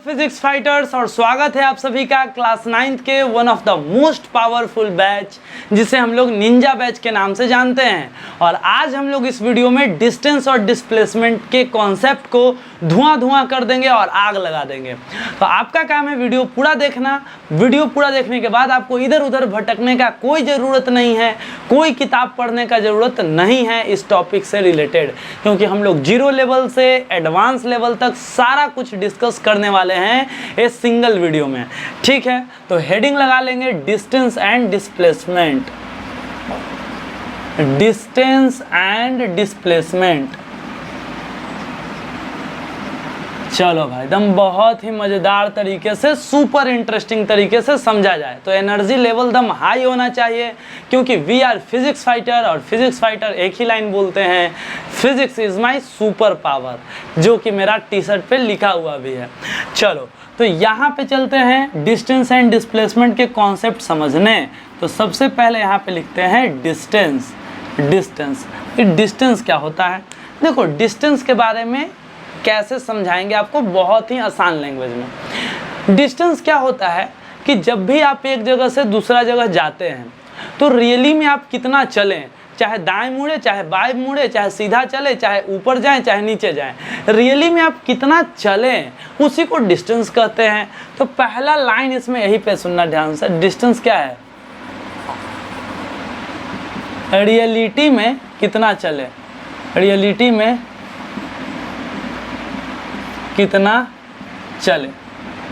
Physics fighters और स्वागत है आप सभी का क्लास 9th के one of the most powerful batch जिसे हम लोग निंजा बैच के नाम से जानते हैं। और आज हम लोग इस वीडियो में डिस्टेंस और डिस्प्लेसमेंट के कॉन्सेप्ट को धुआं कर देंगे और आग लगा देंगे। तो आपका काम है वीडियो पूरा देखना। वीडियो पूरा देखने के बाद आपको इधर उधर भटकने का कोई ज़रूरत नहीं है, कोई किताब पढ़ने का ज़रूरत नहीं है इस टॉपिक से रिलेटेड, क्योंकि हम लोग जीरो लेवल से एडवांस लेवल तक सारा कुछ डिस्कस करने वाले हैं इस सिंगल वीडियो में। ठीक है, तो हेडिंग लगा लेंगे distance and displacement. Distance and displacement, चलो भाई एकदम बहुत ही मज़ेदार तरीके से, सुपर इंटरेस्टिंग तरीके से समझा जाए तो एनर्जी लेवल एकदम हाई होना चाहिए, क्योंकि वी आर फिजिक्स फाइटर और फिजिक्स फाइटर एक ही लाइन बोलते हैं, physics is my super power, जो कि मेरा टी शर्ट पे लिखा हुआ भी है। चलो तो यहाँ पे चलते हैं डिस्टेंस एंड डिस्प्लेसमेंट के कॉन्सेप्ट समझने। तो सबसे पहले यहाँ पे लिखते हैं डिस्टेंस। डिस्टेंस, डिस्टेंस क्या होता है? देखो डिस्टेंस के बारे में कैसे समझाएंगे आपको बहुत ही आसान लैंग्वेज में। डिस्टेंस क्या होता है कि जब भी आप एक जगह से दूसरा जगह जाते हैं तो रियली में आप कितना चलें, चाहे दाएं मुड़े, चाहे बाएं मुड़े, चाहे सीधा चले, चाहे ऊपर जाएं, चाहे नीचे जाएं, रियली में आप कितना चलें उसी को डिस्टेंस कहते हैं। तो पहला लाइन इसमें यही पे सुनना ध्यान से। डिस्टेंस क्या है? रियलिटी में कितना चले, रियलिटी में कितना चले,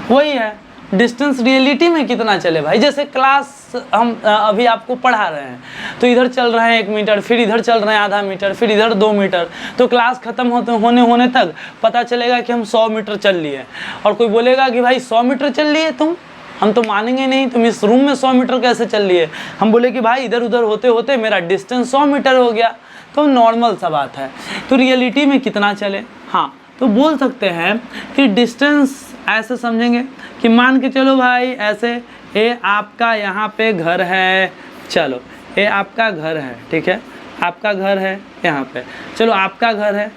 वही है डिस्टेंस। रियलिटी में कितना चले भाई, जैसे क्लास हम अभी आपको पढ़ा रहे हैं तो इधर चल रहे हैं 1 मीटर, फिर इधर चल रहे हैं आधा मीटर, फिर इधर 2 मीटर, तो क्लास खत्म होने तक पता चलेगा कि हम 100 मीटर चल लिए। और कोई बोलेगा कि भाई 100 मीटर चल लिए तुम, हम तो मानेंगे नहीं, तुम इस रूम में 100 मीटर कैसे चल लिए? हम बोले कि भाई इधर उधर होते होते मेरा डिस्टेंस 100 मीटर हो गया, तो नॉर्मल सा बात है। तो रियलिटी में कितना चले, हाँ तो बोल सकते हैं कि डिस्टेंस ऐसे समझेंगे कि मान के चलो भाई ऐसे, ये आपका यहाँ पे घर है, चलो ये आपका घर है, ठीक है, आपका घर है यहाँ पे, चलो आपका घर है,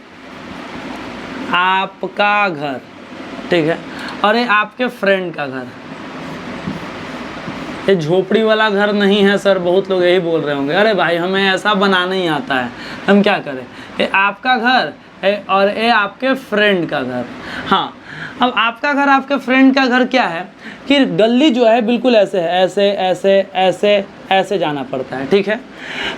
आपका घर, ठीक है, और ये आपके फ्रेंड का घर। ये झोपड़ी वाला घर नहीं है सर, बहुत लोग यही बोल रहे होंगे, अरे भाई हमें ऐसा बनाना ही आता है, हम क्या करें। ये आपका घर है और ये आपके फ्रेंड का घर। हाँ, अब आपका घर आपके फ्रेंड का घर क्या है कि गली जो है बिल्कुल ऐसे है, ऐसे ऐसे ऐसे ऐसे जाना पड़ता है, ठीक है।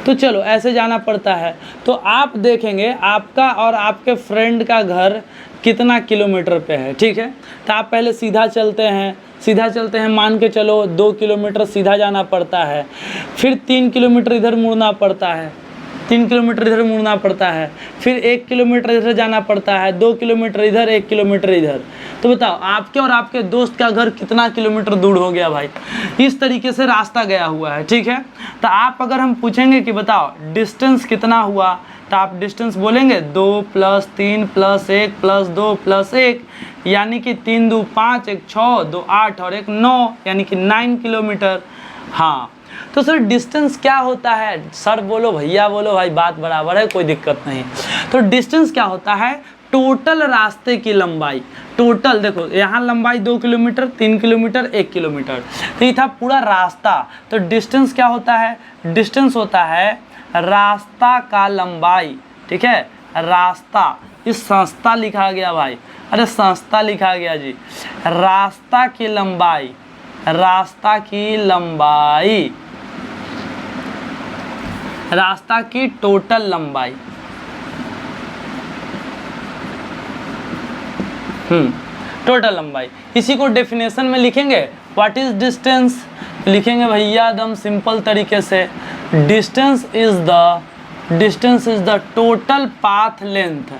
तो चलो ऐसे जाना पड़ता है, तो आप देखेंगे आपका और आपके फ्रेंड का घर कितना किलोमीटर पे है, ठीक है। तो आप पहले सीधा चलते हैं, मान के चलो 2 किलोमीटर सीधा जाना पड़ता है, फिर 3 किलोमीटर इधर मुड़ना पड़ता है, 3 किलोमीटर इधर मुड़ना पड़ता है, फिर 1 किलोमीटर इधर जाना पड़ता है, 2 किलोमीटर इधर, 1 किलोमीटर इधर। तो बताओ आपके और आपके दोस्त का घर कितना किलोमीटर दूर हो गया भाई? इस तरीके से रास्ता गया हुआ है, ठीक है। तो आप अगर हम पूछेंगे कि बताओ डिस्टेंस कितना हुआ, तो आप डिस्टेंस बोलेंगे 2 + 3 + 1 + 2 + 1, यानी कि 3 2 5, 1 6, 2 8 और 1 9, यानी कि 9 किलोमीटर। हाँ, तो सर डिस्टेंस क्या होता है? सर बोलो, भैया बोलो, भाई बात बराबर है, कोई दिक्कत नहीं। तो डिस्टेंस क्या होता है? टोटल रास्ते की लंबाई। टोटल देखो यहाँ लंबाई 2 किलोमीटर, 3 किलोमीटर, 1 किलोमीटर, तो ये था पूरा रास्ता। तो डिस्टेंस क्या होता है? डिस्टेंस होता है रास्ता का लंबाई, ठीक है। रास्ता, इस संस्था लिखा गया भाई, अरे संस्था लिखा गया जी। रास्ता की लंबाई, रास्ता की लंबाई, रास्ता की टोटल लंबाई। टोटल लंबाई, इसी को डेफिनेशन में लिखेंगे। What is distance? लिखेंगे भैया एकदम सिंपल तरीके से, distance is the total path length.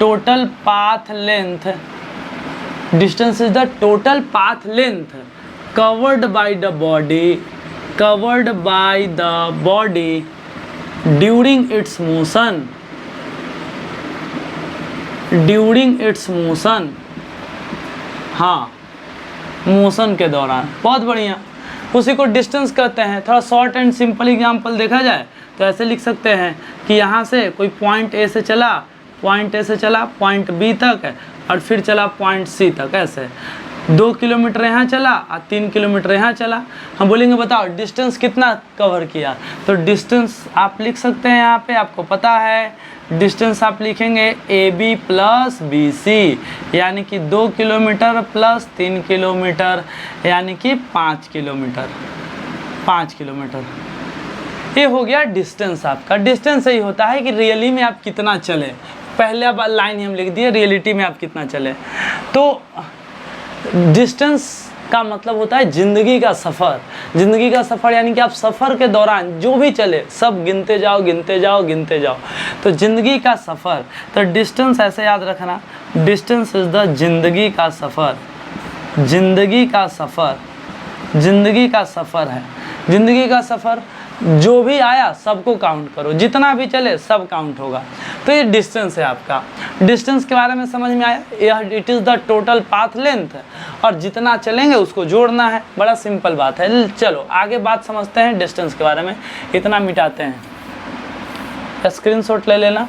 Total path length, distance is the total path length covered by the body during its motion, हाँ मोशन के दौरान। बहुत बढ़िया, उसी को डिस्टेंस कहते हैं। थोड़ा शॉर्ट एंड सिंपल एग्जांपल देखा जाए तो ऐसे लिख सकते हैं कि यहाँ से कोई पॉइंट ए से चला, पॉइंट बी तक और फिर चला पॉइंट सी तक, ऐसे 2 किलोमीटर यहाँ चला और 3 किलोमीटर यहाँ चला। हम बोलेंगे बताओ डिस्टेंस कितना कवर किया, तो डिस्टेंस आप लिख सकते हैं यहाँ पे, आपको पता है डिस्टेंस आप लिखेंगे AB प्लस BC, यानी कि 2 किलोमीटर प्लस 3 किलोमीटर यानी कि 5 किलोमीटर, 5 किलोमीटर। ये हो गया डिस्टेंस आपका। डिस्टेंस यही होता है कि रियली में आप कितना चले, पहले लाइन ही हम लिख दिए रियलिटी में आप कितना चले। तो डिस्टेंस का मतलब होता है ज़िंदगी का सफ़र। ज़िंदगी का सफ़र यानी कि आप सफ़र के दौरान जो भी चले सब गिनते जाओ गिनते जाओ गिनते जाओ, तो ज़िंदगी का सफ़र। तो डिस्टेंस ऐसे याद रखना, डिस्टेंस इज़ द ज़िंदगी का सफ़र, ज़िंदगी का सफ़र, ज़िंदगी का सफ़र है। ज़िंदगी का सफ़र जो भी आया सबको काउंट करो, जितना भी चले सब काउंट होगा। तो ये डिस्टेंस है आपका। डिस्टेंस के बारे में समझ में आया, यह it is the total path length, और जितना चलेंगे उसको जोड़ना है। बड़ा सिंपल बात है। चलो आगे बात समझते हैं डिस्टेंस के बारे में। इतना मिटाते हैं, स्क्रीनशॉट ले लेना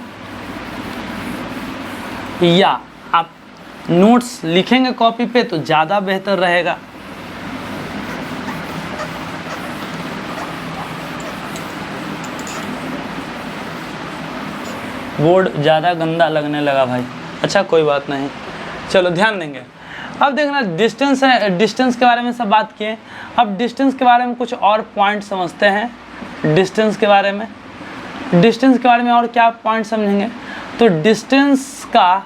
या आप नोट्स लिखेंगे कॉपी पे तो ज़्यादा बेहतर रहेगा। बोर्ड ज़्यादा गंदा लगने लगा भाई। अच्छा कोई बात नहीं, चलो ध्यान देंगे। अब देखना डिस्टेंस है, डिस्टेंस के बारे में सब बात किए। अब डिस्टेंस के बारे में कुछ और पॉइंट समझते हैं। डिस्टेंस के बारे में, डिस्टेंस के बारे में और क्या पॉइंट समझेंगे, तो डिस्टेंस का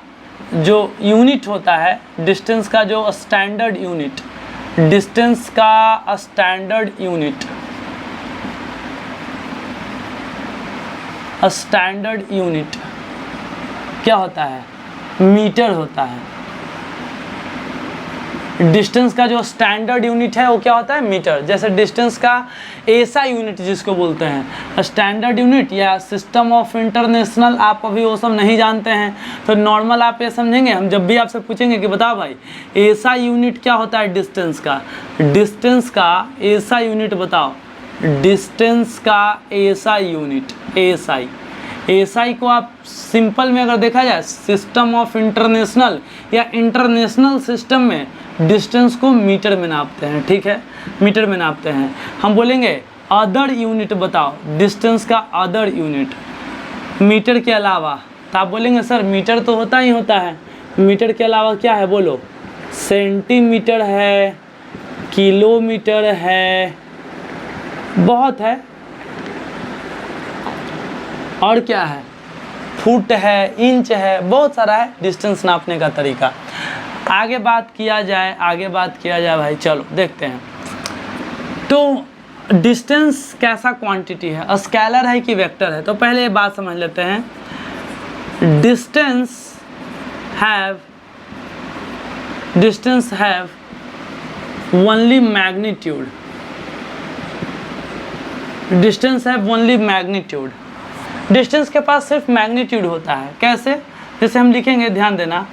जो यूनिट होता है, डिस्टेंस का जो स्टैंडर्ड यूनिट, डिस्टेंस का स्टैंडर्ड यूनिट, स्टैंडर्ड यूनिट क्या होता है, मीटर होता है। डिस्टेंस का जो स्टैंडर्ड यूनिट है वो क्या होता है, मीटर। जैसे डिस्टेंस का एसआई यूनिट जिसको बोलते हैं, स्टैंडर्ड यूनिट या सिस्टम ऑफ इंटरनेशनल, आप अभी वो सब नहीं जानते हैं तो नॉर्मल आप ये समझेंगे। हम जब भी आपसे पूछेंगे कि बताओ भाई एसआई यूनिट क्या होता है डिस्टेंस का, डिस्टेंस का एसआई यूनिट बताओ, डिस्टेंस का एसआई यूनिट, एसआई। एसआई को आप सिंपल में अगर देखा जाए सिस्टम ऑफ इंटरनेशनल या इंटरनेशनल सिस्टम में डिस्टेंस को मीटर में नापते हैं, ठीक है, मीटर में नापते हैं। हम बोलेंगे अदर यूनिट बताओ, डिस्टेंस का अदर यूनिट मीटर के अलावा, तो आप बोलेंगे सर मीटर तो होता ही होता है, मीटर के अलावा क्या है बोलो, सेंटीमीटर है, किलोमीटर है, बहुत है, और क्या है, फुट है, इंच है, बहुत सारा है डिस्टेंस नापने का तरीका। आगे बात किया जाए, आगे बात किया जाए भाई, चलो देखते हैं। तो डिस्टेंस कैसा क्वांटिटी है, स्केलर है कि वेक्टर है, तो पहले ये बात समझ लेते हैं। Distance have only magnitude, distance है ओनली मैग्नीट्यूड। डिस्टेंस के पास सिर्फ मैग्नीट्यूड होता है। कैसे, जैसे हम लिखेंगे, ध्यान देना,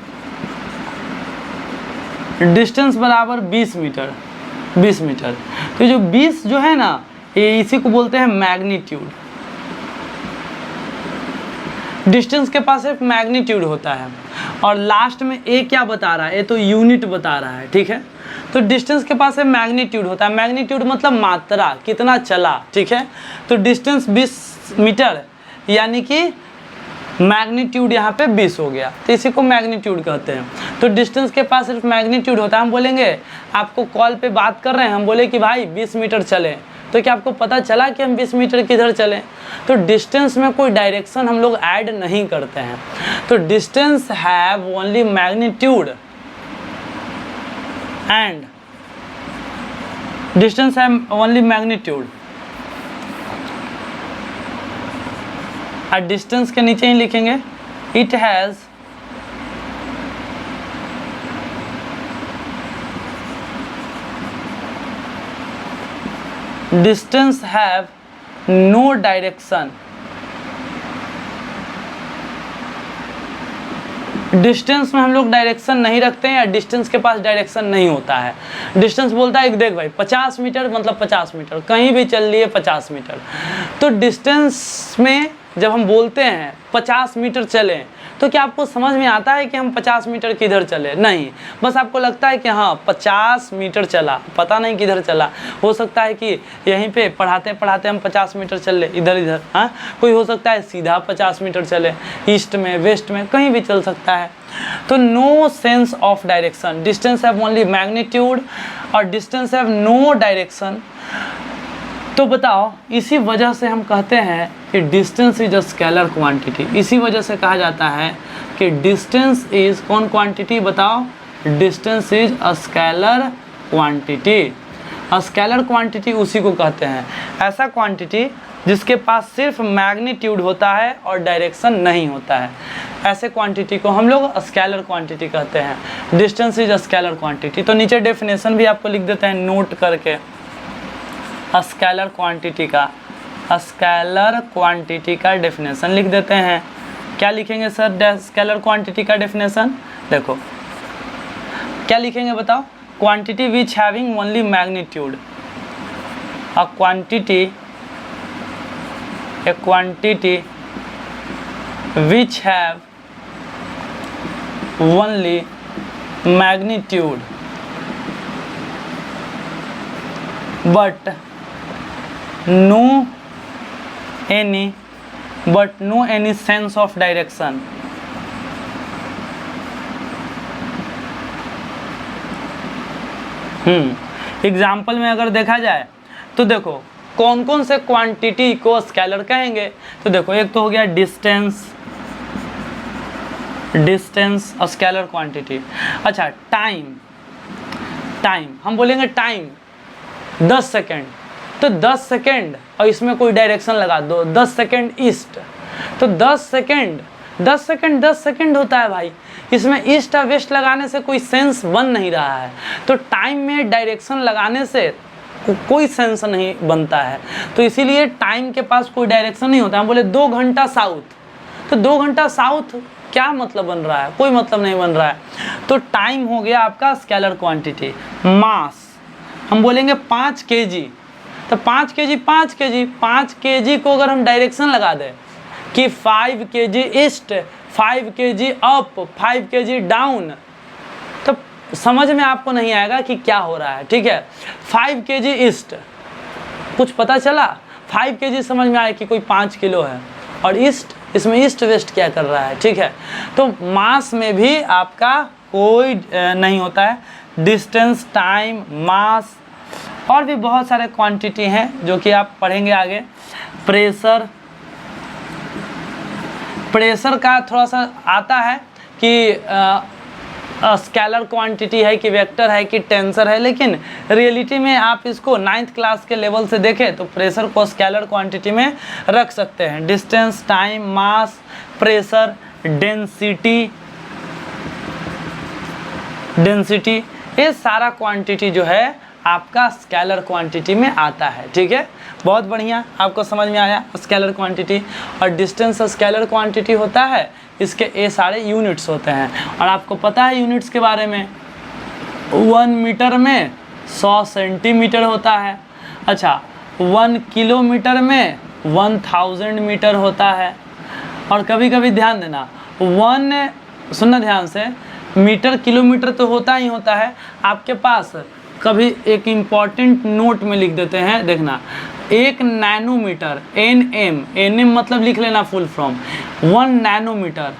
डिस्टेंस बराबर 20 मीटर, 20 मीटर। तो जो 20 जो है ना, ये इसी को बोलते हैं मैग्नीट्यूड। डिस्टेंस के पास सिर्फ मैग्नीट्यूड होता है, और लास्ट में ए क्या बता रहा है, ये तो यूनिट बता रहा है, ठीक है। तो डिस्टेंस के पास मैग्नीट्यूड होता है, मैग्नीट्यूड मतलब मात्रा, कितना चला, ठीक है। तो डिस्टेंस 20 मीटर यानी कि मैग्नीट्यूड यहाँ पे 20 हो गया, तो इसी को मैग्नीट्यूड कहते हैं। तो डिस्टेंस के पास सिर्फ मैग्नीट्यूड होता है। हम बोलेंगे, आपको कॉल पे बात कर रहे हैं, हम बोले कि भाई 20 मीटर चलें, तो क्या आपको पता चला कि हम 20 मीटर किधर चलें? तो डिस्टेंस में कोई डायरेक्शन हम लोग ऐड नहीं करते हैं। तो distance have only magnitude and distance have only magnitude. और डिस्टेंस के नीचे ही लिखेंगे it has distance have no direction. Distance में हम लोग डायरेक्शन नहीं रखते हैं, या डिस्टेंस के पास डायरेक्शन नहीं होता है। डिस्टेंस बोलता है कि देख भाई 50 मीटर मतलब 50 मीटर, कहीं भी चल लिए 50 मीटर। तो डिस्टेंस में जब हम बोलते हैं 50 मीटर चलें, तो क्या आपको समझ में आता है कि हम 50 मीटर किधर चले? नहीं, बस आपको लगता है कि हाँ 50 मीटर चला, पता नहीं किधर चला। हो सकता है कि यहीं पे पढ़ाते पढ़ाते हम 50 मीटर चले इधर इधर, हाँ, कोई हो सकता है सीधा 50 मीटर चले, ईस्ट में वेस्ट में कहीं भी चल सकता है। तो no sense of direction, distance have only magnitude और डिस्टेंस हैव नो डायरेक्शन। तो बताओ, इसी वजह से हम कहते हैं कि distance is a scalar quantity. इसी वजह से कहा जाता है कि डिस्टेंस इज कौन क्वांटिटी? बताओ, distance is a scalar quantity. A scalar quantity उसी को कहते हैं, ऐसा क्वांटिटी जिसके पास सिर्फ मैग्नीट्यूड होता है और डायरेक्शन नहीं होता है, ऐसे क्वांटिटी को हम लोग स्केलर क्वांटिटी कहते हैं। Distance is a scalar quantity. तो नीचे डेफिनेशन भी आपको लिख देते हैं नोट करके, स्केलर क्वांटिटी का, स्केलर क्वांटिटी का डेफिनेशन लिख देते हैं। क्या लिखेंगे सर स्केलर क्वांटिटी का डेफिनेशन? देखो क्या लिखेंगे बताओ, quantity which having only magnitude, a quantity which have only magnitude but no any sense of direction। Example में अगर देखा जाए तो देखो कौन कौन से क्वांटिटी को स्केलर कहेंगे। तो देखो एक तो हो गया डिस्टेंस, स्केलर क्वांटिटी। अच्छा टाइम हम बोलेंगे टाइम 10 सेकेंड, तो 10 सेकेंड और इसमें कोई डायरेक्शन लगा दो, 10 सेकेंड ईस्ट, तो 10 सेकेंड होता है भाई, इसमें ईस्ट और वेस्ट लगाने से कोई सेंस बन नहीं रहा है। तो टाइम में डायरेक्शन लगाने से कोई सेंस नहीं बनता है, तो इसीलिए टाइम के पास कोई डायरेक्शन नहीं होता है। हम बोले 2 घंटा साउथ, तो 2 घंटा साउथ क्या मतलब बन रहा है? कोई मतलब नहीं बन रहा है। तो टाइम हो गया आपका स्केलर क्वांटिटी। मास हम बोलेंगे 5 kg, तो 5 kg को अगर हम डायरेक्शन लगा दें कि 5 kg east, 5 kg up, 5 kg down, तो समझ में आपको नहीं आएगा कि क्या हो रहा है। ठीक है, 5 kg ईस्ट कुछ पता चला, 5 kg समझ में आया कि कोई 5 किलो है, और ईस्ट, इसमें ईस्ट वेस्ट क्या कर रहा है। ठीक है, तो मास में भी आपका कोई नहीं होता है। डिस्टेंस, टाइम, मास और भी बहुत सारे क्वांटिटी हैं जो कि आप पढ़ेंगे आगे। प्रेशर का थोड़ा सा आता है कि स्केलर क्वांटिटी है कि वेक्टर है कि टेंसर है, लेकिन रियलिटी में आप इसको 9th क्लास के लेवल से देखें तो प्रेशर को स्केलर क्वांटिटी में रख सकते हैं। डिस्टेंस, टाइम, मास, प्रेशर, डेंसिटी, ये सारा क्वांटिटी जो है आपका स्केलर क्वांटिटी में आता है। ठीक है, बहुत बढ़िया, आपको समझ में आया स्केलर क्वांटिटी। और डिस्टेंस स्केलर क्वांटिटी होता है, इसके ये सारे यूनिट्स होते हैं। और आपको पता है यूनिट्स के बारे में, 1 मीटर में 100 सेंटीमीटर होता है। अच्छा, 1 किलोमीटर में 1000 मीटर होता है। और कभी कभी ध्यान देना, सुनना ध्यान से, मीटर किलोमीटर तो होता ही होता है। आपके पास कभी एक इम्पॉर्टेंट नोट में लिख देते हैं, देखना, 1 नैनोमीटर, NM मतलब लिख लेना फुल फॉर्म, 1 नैनोमीटर,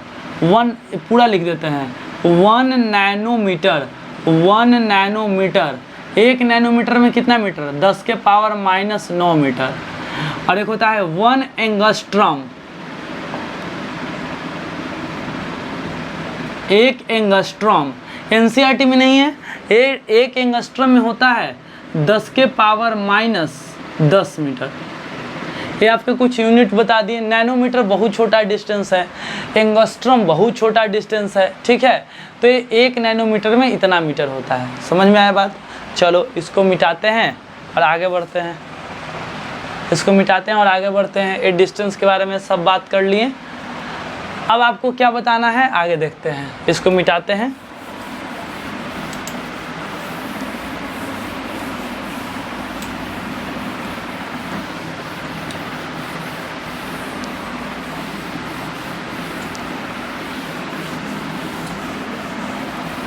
1 पूरा लिख देते हैं, 1 नैनोमीटर, 1 नैनोमीटर में कितना मीटर? 10 के पावर -9 मीटर। और एक होता है 1 एंगस्ट्रॉम, 1 एंगस्ट्रॉम NCERT में नहीं है, 1 एंगस्ट्रॉम में होता है 10 के पावर -10 मीटर। ये आपके कुछ यूनिट बता दिए। नैनोमीटर बहुत छोटा डिस्टेंस है, एंगस्ट्रॉम बहुत छोटा डिस्टेंस है। ठीक है, तो ये 1 नैनोमीटर में इतना मीटर होता है। समझ में आया बात? चलो इसको मिटाते हैं और आगे बढ़ते हैं। ये डिस्टेंस के बारे में सब बात कर लिए। अब आपको क्या बताना है आगे देखते हैं। इसको मिटाते हैं।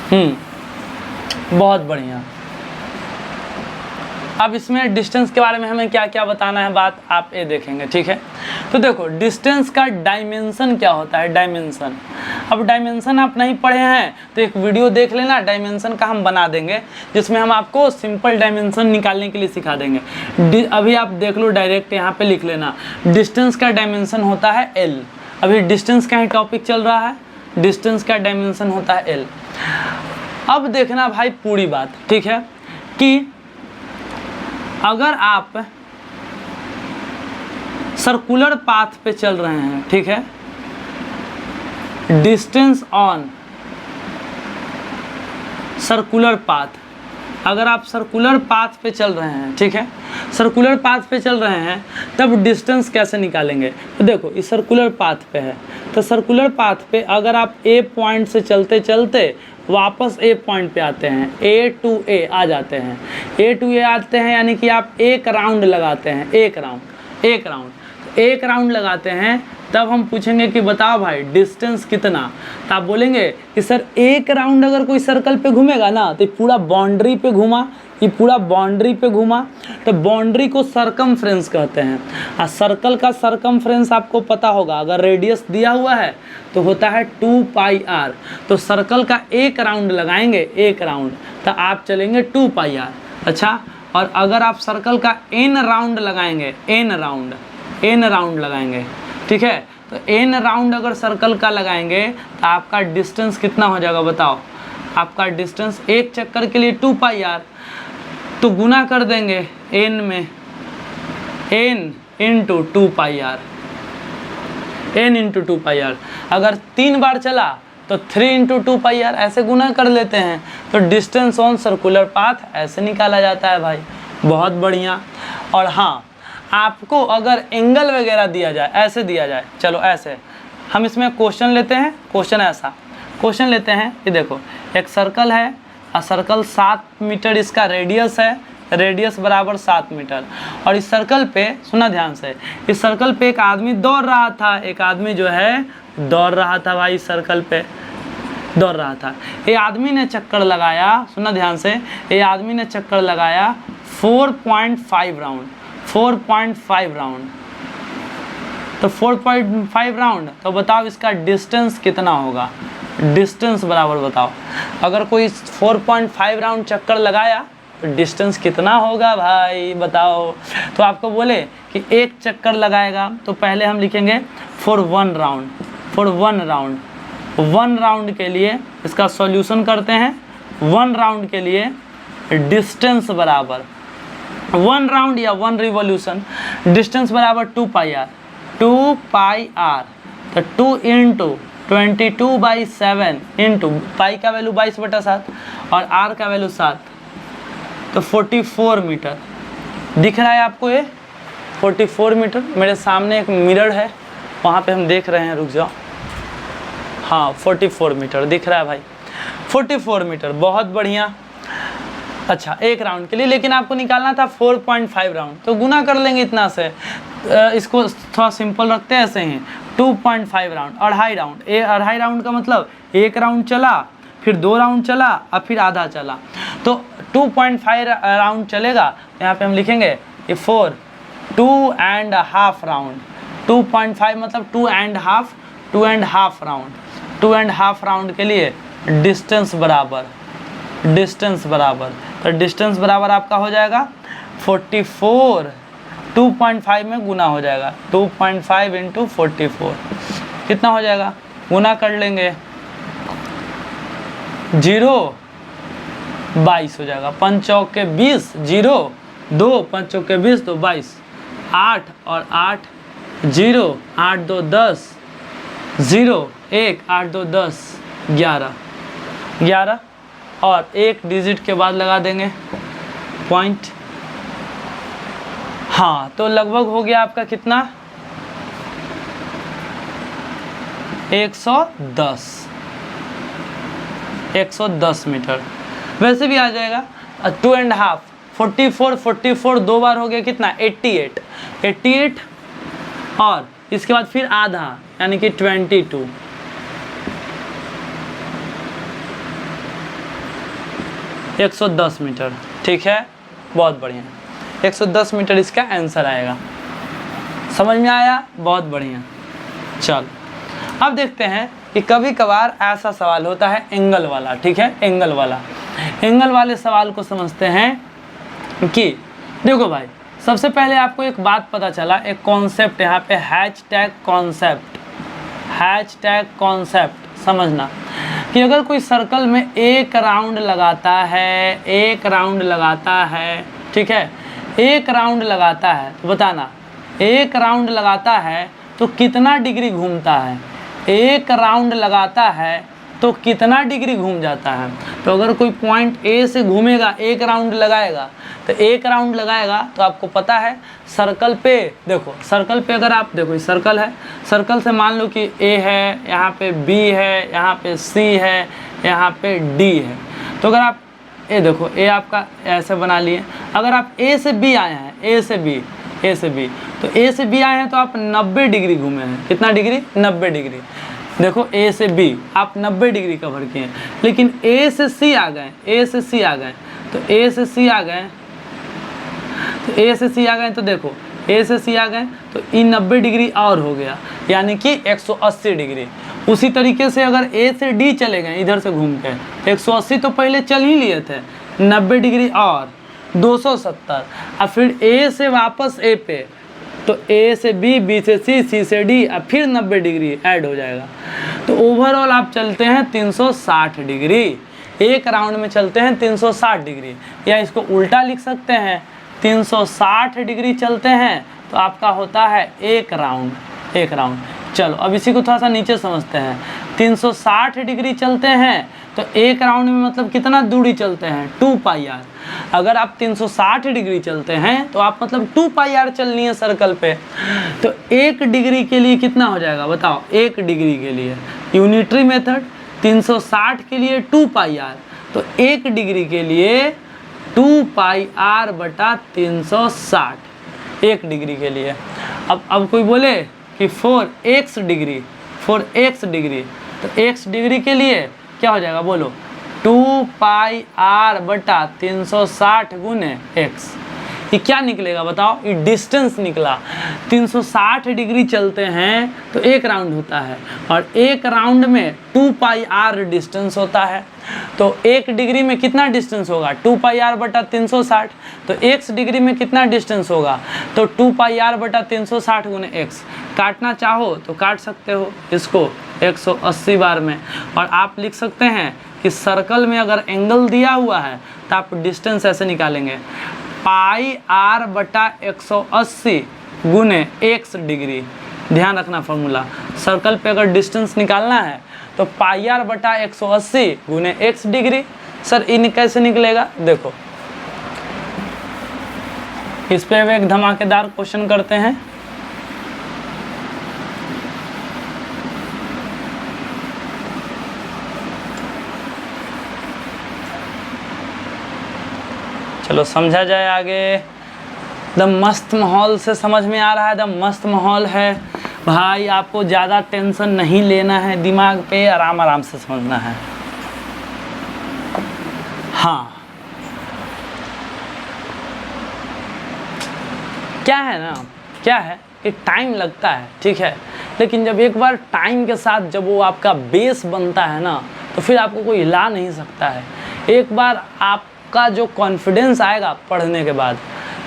बहुत बढ़िया। अब इसमें डिस्टेंस के बारे में हमें क्या क्या बताना है बात आप ये देखेंगे, ठीक है। तो देखो डिस्टेंस का डायमेंशन क्या होता है, डायमेंशन। अब डायमेंशन आप नहीं पढ़े हैं तो एक वीडियो देख लेना, डायमेंशन का हम बना देंगे जिसमें हम आपको सिंपल डायमेंशन निकालने के लिए सिखा देंगे। अभी आप देख लो, डायरेक्ट यहाँ पे लिख लेना, डिस्टेंस का डायमेंशन होता है एल। अभी डिस्टेंस का ही टॉपिक चल रहा है, डिस्टेंस का डायमेंशन होता है एल। अब देखना भाई पूरी बात, ठीक है, कि अगर आप सर्कुलर पाथ पे चल रहे हैं, ठीक है, डिस्टेंस ऑन सर्कुलर पाथ, अगर आप सर्कुलर पाथ पे चल रहे हैं, ठीक है, सर्कुलर पाथ पे चल रहे हैं, तब डिस्टेंस कैसे निकालेंगे। तो देखो इस सर्कुलर पाथ पे है, तो सर्कुलर पाथ पे अगर आप ए पॉइंट से चलते चलते वापस ए पॉइंट पे आते हैं, ए टू ए आ जाते हैं, ए टू ए आते हैं, यानी कि आप एक राउंड लगाते हैं, एक राउंड लगाते हैं, तब हम पूछेंगे कि बताओ भाई डिस्टेंस कितना। तो आप बोलेंगे कि सर एक राउंड अगर कोई सर्कल पे घूमेगा ना तो पूरा बाउंड्री पे घूमा, ये पूरा बाउंड्री पे घूमा, तो बाउंड्री को सरकमफ्रेंस कहते हैं। और सर्कल का सरकमफ्रेंस आपको पता होगा, अगर रेडियस दिया हुआ है तो होता है 2 पाई आर। तो सर्कल का एक राउंड लगाएंगे, एक राउंड, तो आप चलेंगे 2 पाई आर। अच्छा, और अगर आप सर्कल का n राउंड लगाएंगे, n राउंड लगाएंगे, ठीक है, तो n राउंड अगर सर्कल का लगाएंगे तो आपका डिस्टेंस कितना हो जाएगा बताओ। आपका डिस्टेंस एक चक्कर के लिए 2 पाई आर, तो गुना कर देंगे n में, n into 2 pi r, n into 2 pi r. अगर 3 बार चला तो 3 इंटू 2 पाई आर, ऐसे गुना कर लेते हैं। तो डिस्टेंस ऑन सर्कुलर पाथ ऐसे निकाला जाता है भाई, बहुत बढ़िया। और हाँ, आपको अगर एंगल वगैरह दिया जाए, ऐसे दिया जाए, चलो ऐसे हम इसमें क्वेश्चन लेते हैं, क्वेश्चन ऐसा क्वेश्चन लेते हैं कि देखो एक सर्कल है और सर्कल 7 मीटर इसका रेडियस है, रेडियस बराबर 7 मीटर। और इस सर्कल पे सुना ध्यान से, इस सर्कल पे एक आदमी दौड़ रहा था, एक आदमी जो है दौड़ रहा था भाई, सर्कल पे दौड़ रहा था। ये आदमी ने चक्कर लगाया, सुना ध्यान से, ये आदमी ने चक्कर लगाया 4.5 राउंड, 4.5 राउंड। तो 4.5 राउंड, तो बताओ इसका डिस्टेंस कितना होगा, डिस्टेंस बराबर बताओ। अगर कोई 4.5 राउंड चक्कर लगाया तो डिस्टेंस कितना होगा भाई बताओ। तो आपको बोले कि एक चक्कर लगाएगा, तो पहले हम लिखेंगे for 1 round, for 1 round. 1 round के लिए इसका सॉल्यूशन करते हैं। 1 राउंड के लिए डिस्टेंस बराबर 1 राउंड या 1 रिवॉल्यूशन, डिस्टेंस बराबर 2 पाई आर, 2 पाई आर। तो 2 इंटू 22/7 इंटू पाई का वैल्यू 22/7 और आर का वैल्यू 7, तो 44 मीटर दिख रहा है आपको ये 44 मीटर। मेरे सामने एक मिरर है, वहाँ पे हम देख रहे हैं, रुक जाओ, हाँ 44 मीटर दिख रहा है भाई, 44 मीटर, बहुत बढ़िया। अच्छा, एक राउंड के लिए, लेकिन आपको निकालना था 4.5 राउंड, तो गुना कर लेंगे इतना से। इसको थोड़ा सिंपल रखते हैं ऐसे ही, 2.5 राउंड, 2.5 राउंड। 2.5 राउंड का मतलब एक राउंड चला, फिर 2 राउंड चला और फिर आधा चला, तो 2.5 राउंड चलेगा। यहाँ पे हम लिखेंगे कि 2.5 राउंड, 2.5 मतलब 2.5 राउंड। 2.5 राउंड के लिए डिस्टेंस बराबर, तो डिस्टेंस बराबर आपका हो जाएगा 44, 2.5 में गुना हो जाएगा, 2.5 इंटू 44 कितना हो जाएगा, गुना कर लेंगे, 0 22 हो जाएगा, 5 चौक के 20, 0 2, 5 चौक के 20 तो 22, 8 और 8 0, 8 2 10, 0 1, 8 2 10, 11 और एक डिजिट के बाद लगा देंगे पॉइंट। हाँ, तो लगभग हो गया आपका कितना, 110 मीटर। वैसे भी आ जाएगा 2.5, 44 2 बार हो गया कितना, 88 और इसके बाद फिर आधा यानी कि 22, 110 मीटर। ठीक है, बहुत बढ़िया, 110 मीटर इसका आंसर आएगा। समझ में आया? बहुत बढ़िया। चलो अब देखते हैं कि कभी कभार ऐसा सवाल होता है एंगल वाला। ठीक है, एंगल वाला, एंगल वाले सवाल को समझते हैं कि देखो भाई, सबसे पहले आपको एक बात पता चला, एक कॉन्सेप्ट यहाँ पे हैशटैग कॉन्सेप्ट समझना कि अगर कोई सर्कल में एक राउंड लगाता है, ठीक है, एक राउंड लगाता है, तो बताना एक राउंड लगाता है तो कितना डिग्री घूमता है, एक राउंड लगाता है तो कितना डिग्री घूम जाता है। तो अगर कोई पॉइंट ए से घूमेगा, एक राउंड लगाएगा, तो एक राउंड लगाएगा तो आपको पता है सर्कल पे, देखो सर्कल पे अगर आप देखो सर्कल है, सर्कल से मान लो कि ए है, यहाँ पे बी है, यहाँ पे सी है, यहाँ पे डी है। तो अगर आप ए देखो, ए आपका ऐसे बना लिए, अगर आप ए से बी आए हैं, ए से बी तो ए से बी आए हैं तो आप 90 डिग्री घूमे हैं। कितना डिग्री? 90 डिग्री। देखो ए से बी आप 90 डिग्री कवर किए हैं, लेकिन ए से सी आ गए, तो ए से सी आ गए, तो देखो ए से सी आ गए तो ई 90 डिग्री और हो गया, यानी कि 180 डिग्री। उसी तरीके से अगर ए से डी चले गए इधर से घूम के, 180 तो पहले चल ही लिए थे, 90 डिग्री और 270, और फिर ए से वापस ए पे, तो ए से बी, बी से सी, सी से डी, और फिर 90 डिग्री ऐड हो जाएगा। तो ओवरऑल आप चलते हैं 360 डिग्री, एक राउंड में चलते हैं 360 डिग्री, या इसको उल्टा लिख सकते हैं, 360 डिग्री चलते हैं तो आपका होता है एक राउंड। चलो अब इसी को थोड़ा सा नीचे समझते हैं। 360 डिग्री चलते हैं तो एक राउंड में मतलब कितना दूरी चलते हैं? 2 पाई आर। अगर आप 360 डिग्री चलते हैं तो आप मतलब 2 पाई आर चलनी है सर्कल पे। तो 1 डिग्री के लिए कितना हो जाएगा बताओ? 1 डिग्री के लिए यूनिटरी मेथड, 360 के लिए 2 पाई आर, तो 1 डिग्री के लिए 2 पाई आर बटा 360, 1 डिग्री के लिए। अब कोई बोले कि 4x डिग्री, तो x डिग्री के लिए क्या हो जाएगा बोलो? 2 पाई आर बटा 360 गुने x। ये क्या निकलेगा बताओ? ये डिस्टेंस निकला। 360 डिग्री चलते हैं तो एक राउंड होता है, और एक राउंड में 2 पाई आर डिस्टेंस होता है। तो 1 डिग्री में कितना डिस्टेंस होगा? 2 पाई आर बटा 360। तो x डिग्री में कितना डिस्टेंस होगा? तो 2 पाई आर बटा 360 गुने x। काटना चाहो तो काट सकते हो इसको 180 बार में, और आप लिख सकते हैं कि सर्कल में अगर एंगल दिया हुआ है तो आप डिस्टेंस ऐसे निकालेंगे, पाई आर बटा 180 गुने x डिग्री। ध्यान रखना फॉर्मूला, सर्कल पे अगर डिस्टेंस निकालना है तो पाई आर बटा 180 गुने x डिग्री। सर इन कैसे निकलेगा? देखो इस पे एक धमाकेदार क्वेश्चन करते हैं। चलो समझा जाए आगे। एकदम मस्त माहौल से समझ में आ रहा है, एकदम मस्त माहौल है भाई। आपको ज़्यादा टेंशन नहीं लेना है, दिमाग पे आराम से समझना है। हाँ क्या है कि टाइम लगता है, ठीक है, लेकिन जब एक बार टाइम के साथ जब वो आपका बेस बनता है ना, तो फिर आपको कोई हिला नहीं सकता है। एक बार आपका जो कॉन्फिडेंस आएगा पढ़ने के बाद,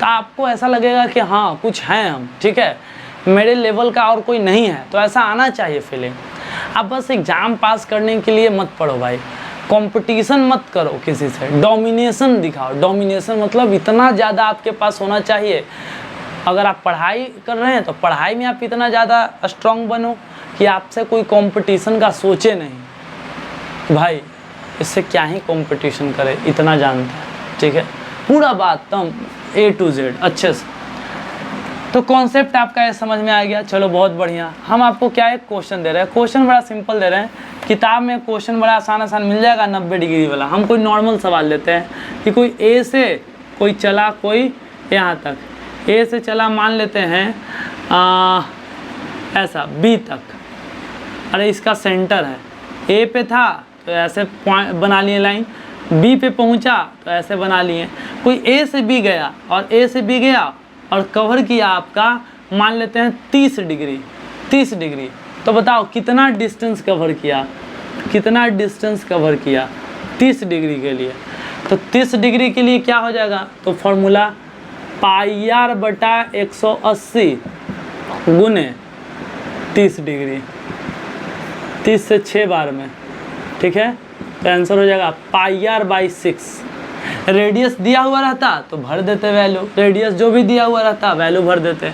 तो आपको ऐसा लगेगा कि हाँ कुछ हैं हम, ठीक है, मेरे लेवल का और कोई नहीं है। तो ऐसा आना चाहिए फीलिंग। आप बस एग्ज़ाम पास करने के लिए मत पढ़ो भाई, कंपटीशन मत करो किसी से, डोमिनेशन दिखाओ। डोमिनेशन मतलब इतना ज़्यादा आपके पास होना चाहिए। अगर आप पढ़ाई कर रहे हैं तो पढ़ाई में आप इतना ज़्यादा स्ट्रांग बनो कि आपसे कोई कंपटीशन का सोचे नहीं। भाई इससे क्या ही कंपटीशन करे, इतना जानता है, ठीक है, पूरा बात तम A to Z अच्छे से। तो कॉन्सेप्ट आपका ये समझ में आ गया। चलो बहुत बढ़िया। हम आपको क्या एक क्वेश्चन दे रहे हैं, क्वेश्चन बड़ा सिंपल दे रहे हैं। किताब में क्वेश्चन बड़ा आसान मिल जाएगा 90 डिग्री वाला। हम कोई नॉर्मल सवाल लेते हैं कि कोई ए से कोई चला, कोई यहाँ तक, ए से चला मान लेते हैं ऐसा बी तक। अरे इसका सेंटर है, ए पे था तो ऐसे पॉइंट बना लिए लाइन, बी पे पहुंचा तो ऐसे बना लिए, कोई ए से बी गया और ए से बी गया और कवर किया आपका मान लेते हैं 30 डिग्री, 30 डिग्री, तो बताओ कितना डिस्टेंस कवर किया, कितना डिस्टेंस कवर किया 30 डिग्री के लिए। तो 30 डिग्री के लिए क्या हो जाएगा, तो फॉर्मूला पाई आर बटा 180 गुने 30 डिग्री, 30 से 6 बार में, ठीक है। तो आंसर हो जाएगा पाई आर बाई 6। रेडियस दिया हुआ रहता तो भर देते वैल्यू, रेडियस जो भी दिया हुआ रहता वैल्यू भर देते,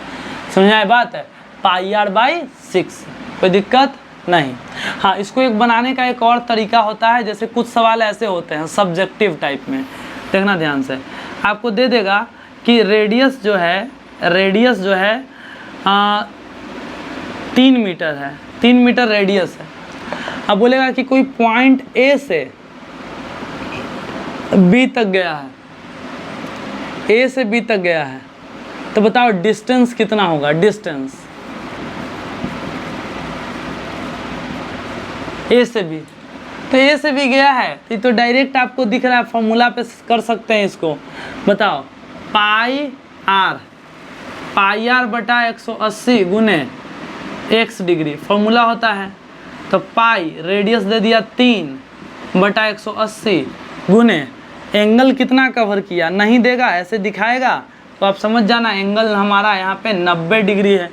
समझाए बात है। पाई आर बाई 6, कोई दिक्कत नहीं। हाँ, इसको एक बनाने का एक और तरीका होता है, जैसे कुछ सवाल ऐसे होते हैं सब्जेक्टिव टाइप में, देखना ध्यान से, आपको दे देगा कि रेडियस जो है 3 मीटर है, 3 मीटर रेडियस है। अब बोलेगा कि कोई पॉइंट ए से बी तक गया है, ए से बी तक गया है, तो बताओ डिस्टेंस कितना होगा, डिस्टेंस ए से बी। तो ए से बी गया है तो डायरेक्ट आपको दिख रहा है, फॉर्मूला पे कर सकते हैं इसको, बताओ पाई आर बटा 180 गुने x डिग्री, फॉर्मूला होता है। तो पाई रेडियस दे दिया 3 बटा 180 गुने एंगल कितना कवर किया, नहीं देगा ऐसे दिखाएगा तो आप समझ जाना एंगल हमारा यहाँ पे 90 डिग्री है।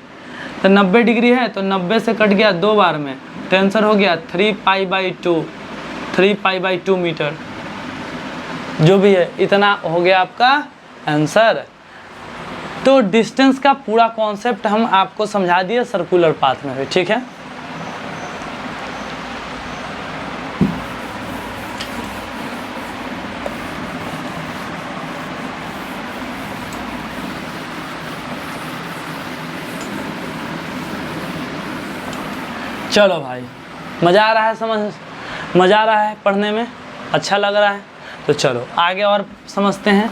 तो 90 डिग्री है तो 90 से कट गया 2 बार में, तो आंसर हो गया 3 पाई बाई 2 मीटर, जो भी है इतना हो गया आपका आंसर। तो डिस्टेंस का पूरा कॉन्सेप्ट हम आपको समझा दिए सर्कुलर पाथ में भी, ठीक है। चलो भाई, मज़ा आ रहा है, मज़ा आ रहा है पढ़ने में, अच्छा लग रहा है, तो चलो आगे और समझते हैं।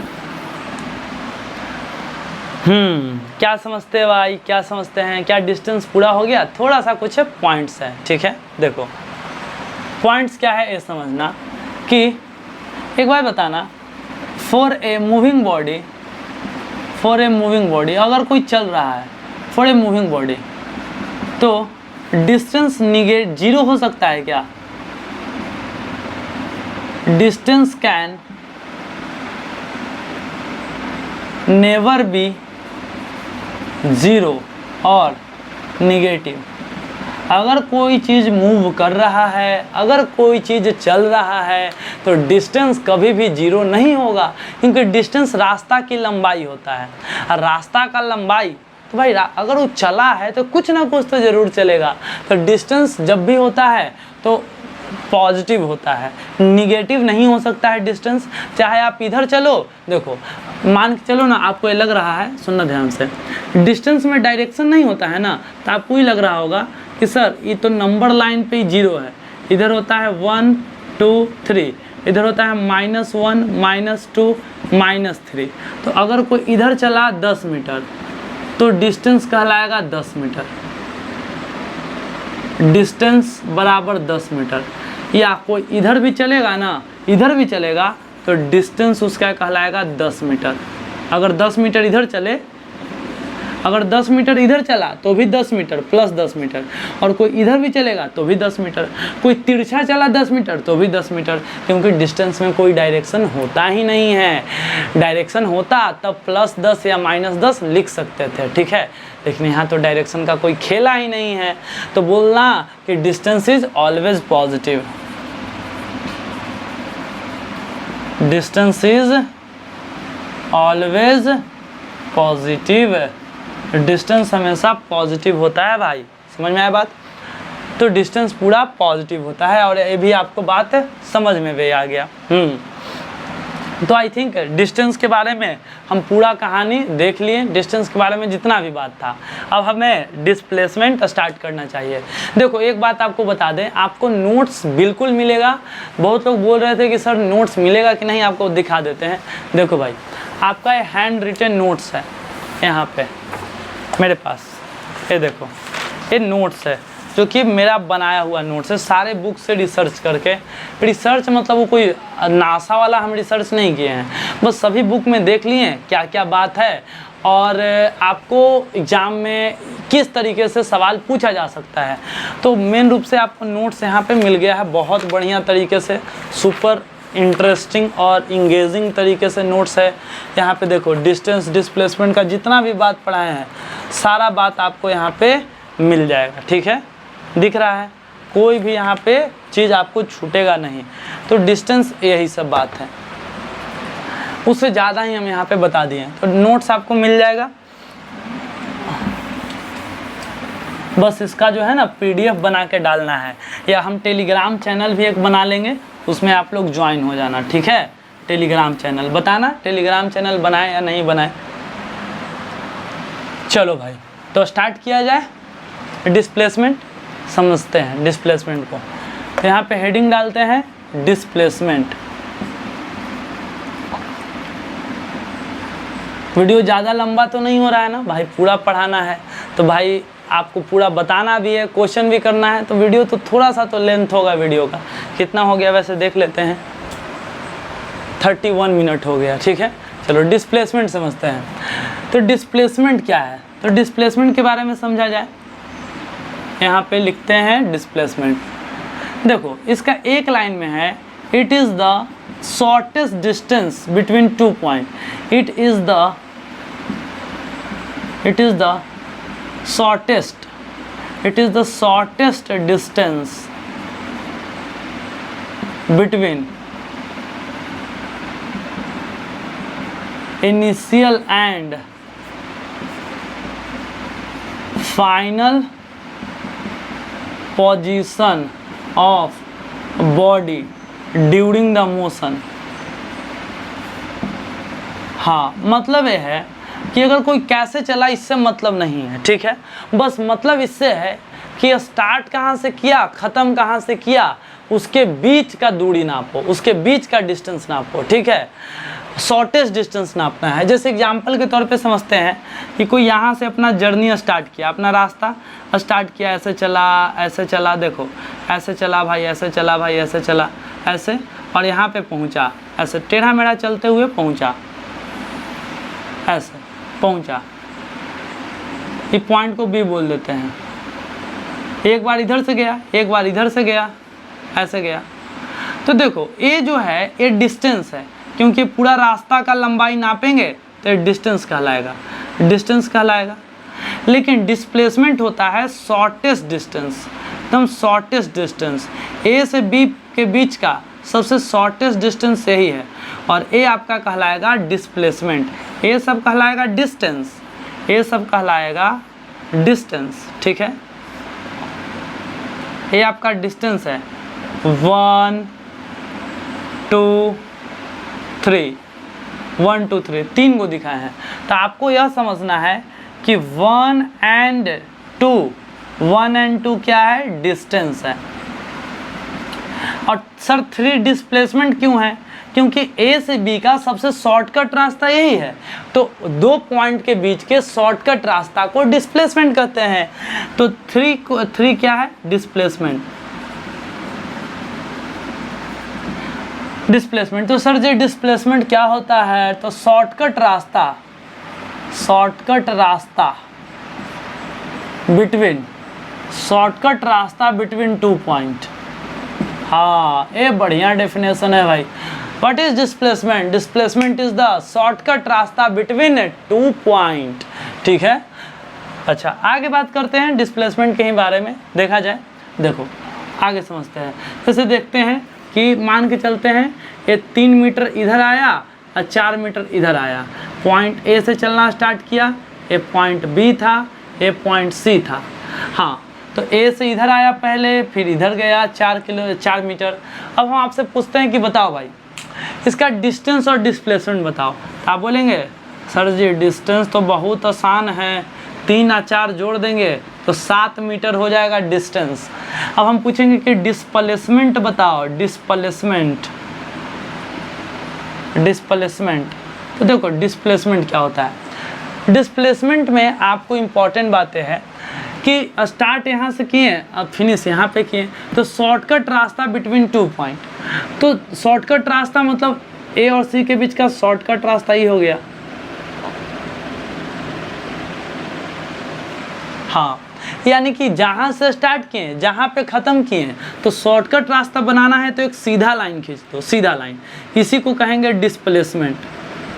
क्या समझते हैं भाई, क्या समझते हैं, क्या डिस्टेंस पूरा हो गया, थोड़ा सा कुछ पॉइंट्स है, ठीक है। देखो पॉइंट्स क्या है ये समझना कि एक बार बताना, फॉर ए मूविंग बॉडी अगर कोई चल रहा है, फॉर ए मूविंग बॉडी, तो डिस्टेंस निगेट 0 हो सकता है क्या, डिस्टेंस कैन नेवर बी 0 और निगेटिव। अगर कोई चीज़ मूव कर रहा है, अगर कोई चीज़ चल रहा है तो डिस्टेंस कभी भी 0 नहीं होगा, क्योंकि डिस्टेंस रास्ता की लंबाई होता है। और रास्ता का लंबाई तो भाई अगर वो चला है तो कुछ ना कुछ तो ज़रूर चलेगा। तो डिस्टेंस जब भी होता है तो पॉजिटिव होता है, निगेटिव नहीं हो सकता है डिस्टेंस। चाहे आप इधर चलो, देखो मान के चलो ना, आपको ये लग रहा है, सुनना ध्यान से, डिस्टेंस में डायरेक्शन नहीं होता है ना, तो आपको ही लग रहा होगा कि सर ये तो नंबर लाइन पे ही 0 है, इधर होता है 1 2 3, इधर होता है -1 -2 -3। तो अगर कोई इधर चला 10 मीटर तो डिस्टेंस कहलाएगा 10 मीटर, डिस्टेंस बराबर 10 मीटर। या कोई इधर भी चलेगा ना, इधर भी चलेगा तो डिस्टेंस उसका कहलाएगा 10 मीटर। अगर 10 मीटर इधर चले, अगर 10 मीटर इधर चला तो भी 10 मीटर प्लस 10 मीटर, और कोई इधर भी चलेगा तो भी 10 मीटर, कोई तिरछा चला 10 मीटर तो भी 10 मीटर, क्योंकि डिस्टेंस में कोई डायरेक्शन होता ही नहीं है। डायरेक्शन होता तब +10 या -10 लिख सकते थे, ठीक है, लेकिन यहाँ तो डायरेक्शन का कोई खेला ही नहीं है। तो बोलना कि distance is always positive, distance is always positive, distance हमेशा पॉजिटिव होता है भाई, समझ में आया बात। तो डिस्टेंस पूरा पॉजिटिव होता है, और ये भी आपको बात समझ में भी आ गया। तो आई थिंक डिस्टेंस के बारे में हम पूरा कहानी देख लिए, डिस्टेंस के बारे में जितना भी बात था। अब हमें डिस्प्लेसमेंट स्टार्ट करना चाहिए। देखो एक बात आपको बता दें, आपको नोट्स बिल्कुल मिलेगा। बहुत लोग बोल रहे थे कि सर नोट्स मिलेगा कि नहीं, आपको दिखा देते हैं। देखो भाई, आपका ये हैंड रिटन नोट्स है यहाँ पे मेरे पास, ये देखो ये नोट्स है। जो कि मेरा बनाया हुआ नोट्स है, सारे बुक से रिसर्च करके। रिसर्च मतलब वो कोई नासा वाला हम रिसर्च नहीं किए हैं, बस सभी बुक में देख लिए क्या क्या बात है और आपको एग्ज़ाम में किस तरीके से सवाल पूछा जा सकता है। तो मेन रूप से आपको नोट्स यहाँ पे मिल गया है बहुत बढ़िया तरीके से, सुपर इंटरेस्टिंग और इंगेजिंग तरीके से नोट्स है। यहाँ पे देखो डिस्टेंस डिस्प्लेसमेंट का जितना भी बात पढ़ाए हैं सारा बात आपको यहाँ पे मिल जाएगा, ठीक है, दिख रहा है, कोई भी यहाँ पे चीज़ आपको छूटेगा नहीं। तो डिस्टेंस यही सब बात है, उससे ज़्यादा ही हम यहाँ पे बता दिए हैं। तो नोट्स आपको मिल जाएगा, बस इसका जो है ना PDF बना के डालना है, या हम टेलीग्राम चैनल भी एक बना लेंगे, उसमें आप लोग ज्वाइन हो जाना, ठीक है। टेलीग्राम चैनल बताना, टेलीग्राम चैनल बनाए या नहीं बनाए। चलो भाई, तो स्टार्ट किया जाए। डिस्प्लेसमेंट समझते हैं डिस्प्लेसमेंट को। तो यहाँ पे हेडिंग डालते हैं डिस्प्लेसमेंट। वीडियो ज़्यादा लंबा तो नहीं हो रहा है ना भाई, पूरा पढ़ाना है तो भाई आपको पूरा बताना भी है, क्वेश्चन भी करना है, तो वीडियो तो थोड़ा सा तो लेंथ होगा वीडियो का। कितना हो गया वैसे देख लेते हैं, 31 मिनट हो गया, ठीक है। चलो डिस्प्लेसमेंट समझते हैं। तो डिस्प्लेसमेंट क्या है, तो डिस्प्लेसमेंट के बारे में समझा जाए। यहाँ पे लिखते हैं डिस्प्लेसमेंट। देखो इसका एक लाइन में है, it is the shortest distance between 2 point. It is the shortest distance between initial and final position of body during the motion। हाँ, मतलब ये है कि अगर कोई कैसे चला इससे मतलब नहीं है, ठीक है, बस मतलब इससे है कि स्टार्ट कहाँ से किया, ख़त्म कहाँ से किया, उसके बीच का दूरी नापो, उसके बीच का डिस्टेंस नापो, ठीक है। शॉर्टेस्ट डिस्टेंस नापना है। जैसे एग्जांपल के तौर पे समझते हैं कि कोई यहाँ से अपना जर्नी स्टार्ट किया, अपना रास्ता स्टार्ट किया, ऐसे चला, देखो ऐसे चला भाई, ऐसे चला भाई, ऐसे चला, ऐसे, और यहाँ पे पहुँचा, ऐसे टेढ़ा मेढ़ा चलते हुए पहुँचा, ऐसे पहुंचा। ये पॉइंट को B बोल देते हैं। एक बार इधर से गया, एक बार इधर से गया, ऐसे गया। तो देखो ये जो है ये डिस्टेंस है, क्योंकि पूरा रास्ता का लंबाई नापेंगे तो ये डिस्टेंस कहलाएगा। लेकिन डिस्प्लेसमेंट होता है शॉर्टेस्ट डिस्टेंस, एकदम शॉर्टेस्ट डिस्टेंस। A से B के बीच का सबसे शॉर्टेस्ट डिस्टेंस यही है, और A आपका कहलाएगा डिस्प्लेसमेंट। ये सब कहलाएगा डिस्टेंस, ये सब कहलाएगा डिस्टेंस, ठीक है। ये आपका डिस्टेंस है 1 2 3, 1 2 3, 3 को दिखाए हैं। तो आपको यह समझना है कि 1 and 2 क्या है, डिस्टेंस है। और सर 3 डिस्प्लेसमेंट क्यों है, क्योंकि A से B का सबसे शॉर्टकट रास्ता यही है, तो 2 पॉइंट के बीच के शॉर्टकट रास्ता को डिस्प्लेसमेंट कहते हैं। तो 3 क्या है, डिस्प्लेसमेंट। तो सर जी डिस्प्लेसमेंट क्या होता है, तो शॉर्टकट रास्ता बिटवीन 2 पॉइंट। हाँ, ये बढ़िया डेफिनेशन है भाई। What is displacement? Displacement is the shortcut रास्ता बिटवीन 2 पॉइंट, ठीक है। अच्छा, आगे बात करते हैं डिस्प्लेसमेंट के ही बारे में। देखा जाए, देखो आगे समझते हैं। जैसे देखते हैं कि मान के चलते हैं ये 3 मीटर इधर आया और 4 मीटर इधर आया। पॉइंट A से चलना स्टार्ट किया, ये पॉइंट B था, ये पॉइंट C था। हाँ, तो A से इधर आया पहले, फिर इधर गया 4 मीटर। अब हम आपसे पूछते हैं कि बताओ भाई इसका डिस्टेंस और डिस्प्लेसमेंट बताओ। आप बोलेंगे सर जी डिस्टेंस तो बहुत आसान है, 3 और 4 जोड़ देंगे तो 7 मीटर हो जाएगा डिस्टेंस। अब हम पूछेंगे कि डिस्प्लेसमेंट बताओ, डिस्प्लेसमेंट। तो देखो डिस्प्लेसमेंट क्या होता है। डिस्प्लेसमेंट में आपको इम्पॉर्टेंट बातें हैं कि स्टार्ट यहाँ से किए अब फिनिश यहाँ पे किए, तो शॉर्टकट रास्ता बिटवीन 2 पॉइंट। तो शॉर्टकट रास्ता मतलब ए और सी के बीच का शॉर्टकट रास्ता ही हो गया। हाँ, यानी कि जहाँ से स्टार्ट किए जहाँ पे ख़त्म किए, तो शॉर्टकट रास्ता बनाना है तो एक सीधा लाइन खींच दो, सीधा लाइन। इसी को कहेंगे डिस्प्लेसमेंट,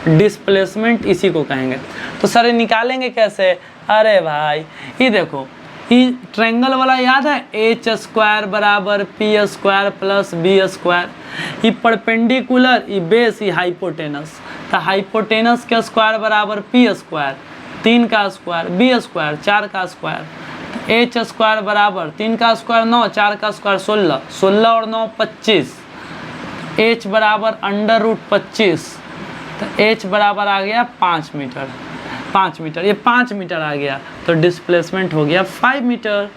डिस्प्लेसमेंट इसी को कहेंगे। तो सर निकालेंगे कैसे? अरे भाई ये देखो, ये ट्रायंगल वाला याद है, एच स्क्वायर बराबर P square plus B square. ये परपेंडिकुलर, ये बेस, ये हाइपोटेनस। तो हाइपोटेनस के स्क्वायर बराबर पी स्क्वायर 3 का स्क्वायर, बी स्क्वायर 4 का स्क्वायर। एच स्क्वायर बराबर 3 का स्क्वायर 9, 4 का स्क्वायर 16, 16 और 9 25। एच बराबर अंडर रूट 25, तो एच बराबर आ गया 5 मीटर, 5 मीटर, ये 5 मीटर आ गया। तो डिस्प्लेसमेंट हो गया 5 मीटर,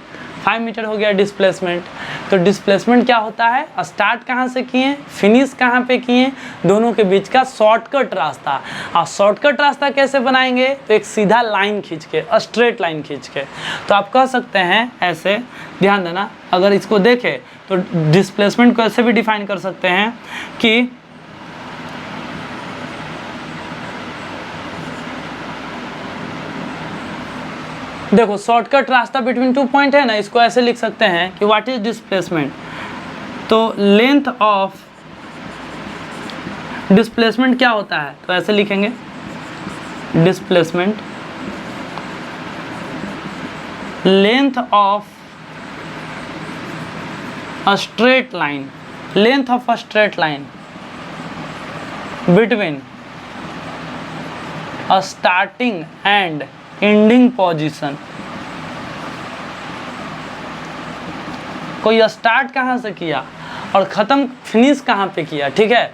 5 मीटर हो गया डिस्प्लेसमेंट। तो डिस्प्लेसमेंट क्या होता है? स्टार्ट कहाँ से किए, फिनिश कहाँ पे किए, दोनों के बीच का शॉर्टकट रास्ता। और शॉर्टकट रास्ता कैसे बनाएंगे? तो एक सीधा लाइन खींच के, स्ट्रेट लाइन खींच के। तो आप कह सकते हैं ऐसे, ध्यान देना, अगर इसको देखें तो डिस्प्लेसमेंट को ऐसे भी डिफाइन कर सकते हैं कि देखो शॉर्टकट रास्ता बिटवीन 2 पॉइंट है ना, इसको ऐसे लिख सकते हैं कि व्हाट इज डिस्प्लेसमेंट। तो लेंथ ऑफ डिस्प्लेसमेंट क्या होता है? तो ऐसे लिखेंगे displacement length of a straight line, length of a straight line between a starting and ending position. कोई स्टार्ट कहाँ से किया और ख़त्म फिनिश कहाँ पे किया, ठीक है?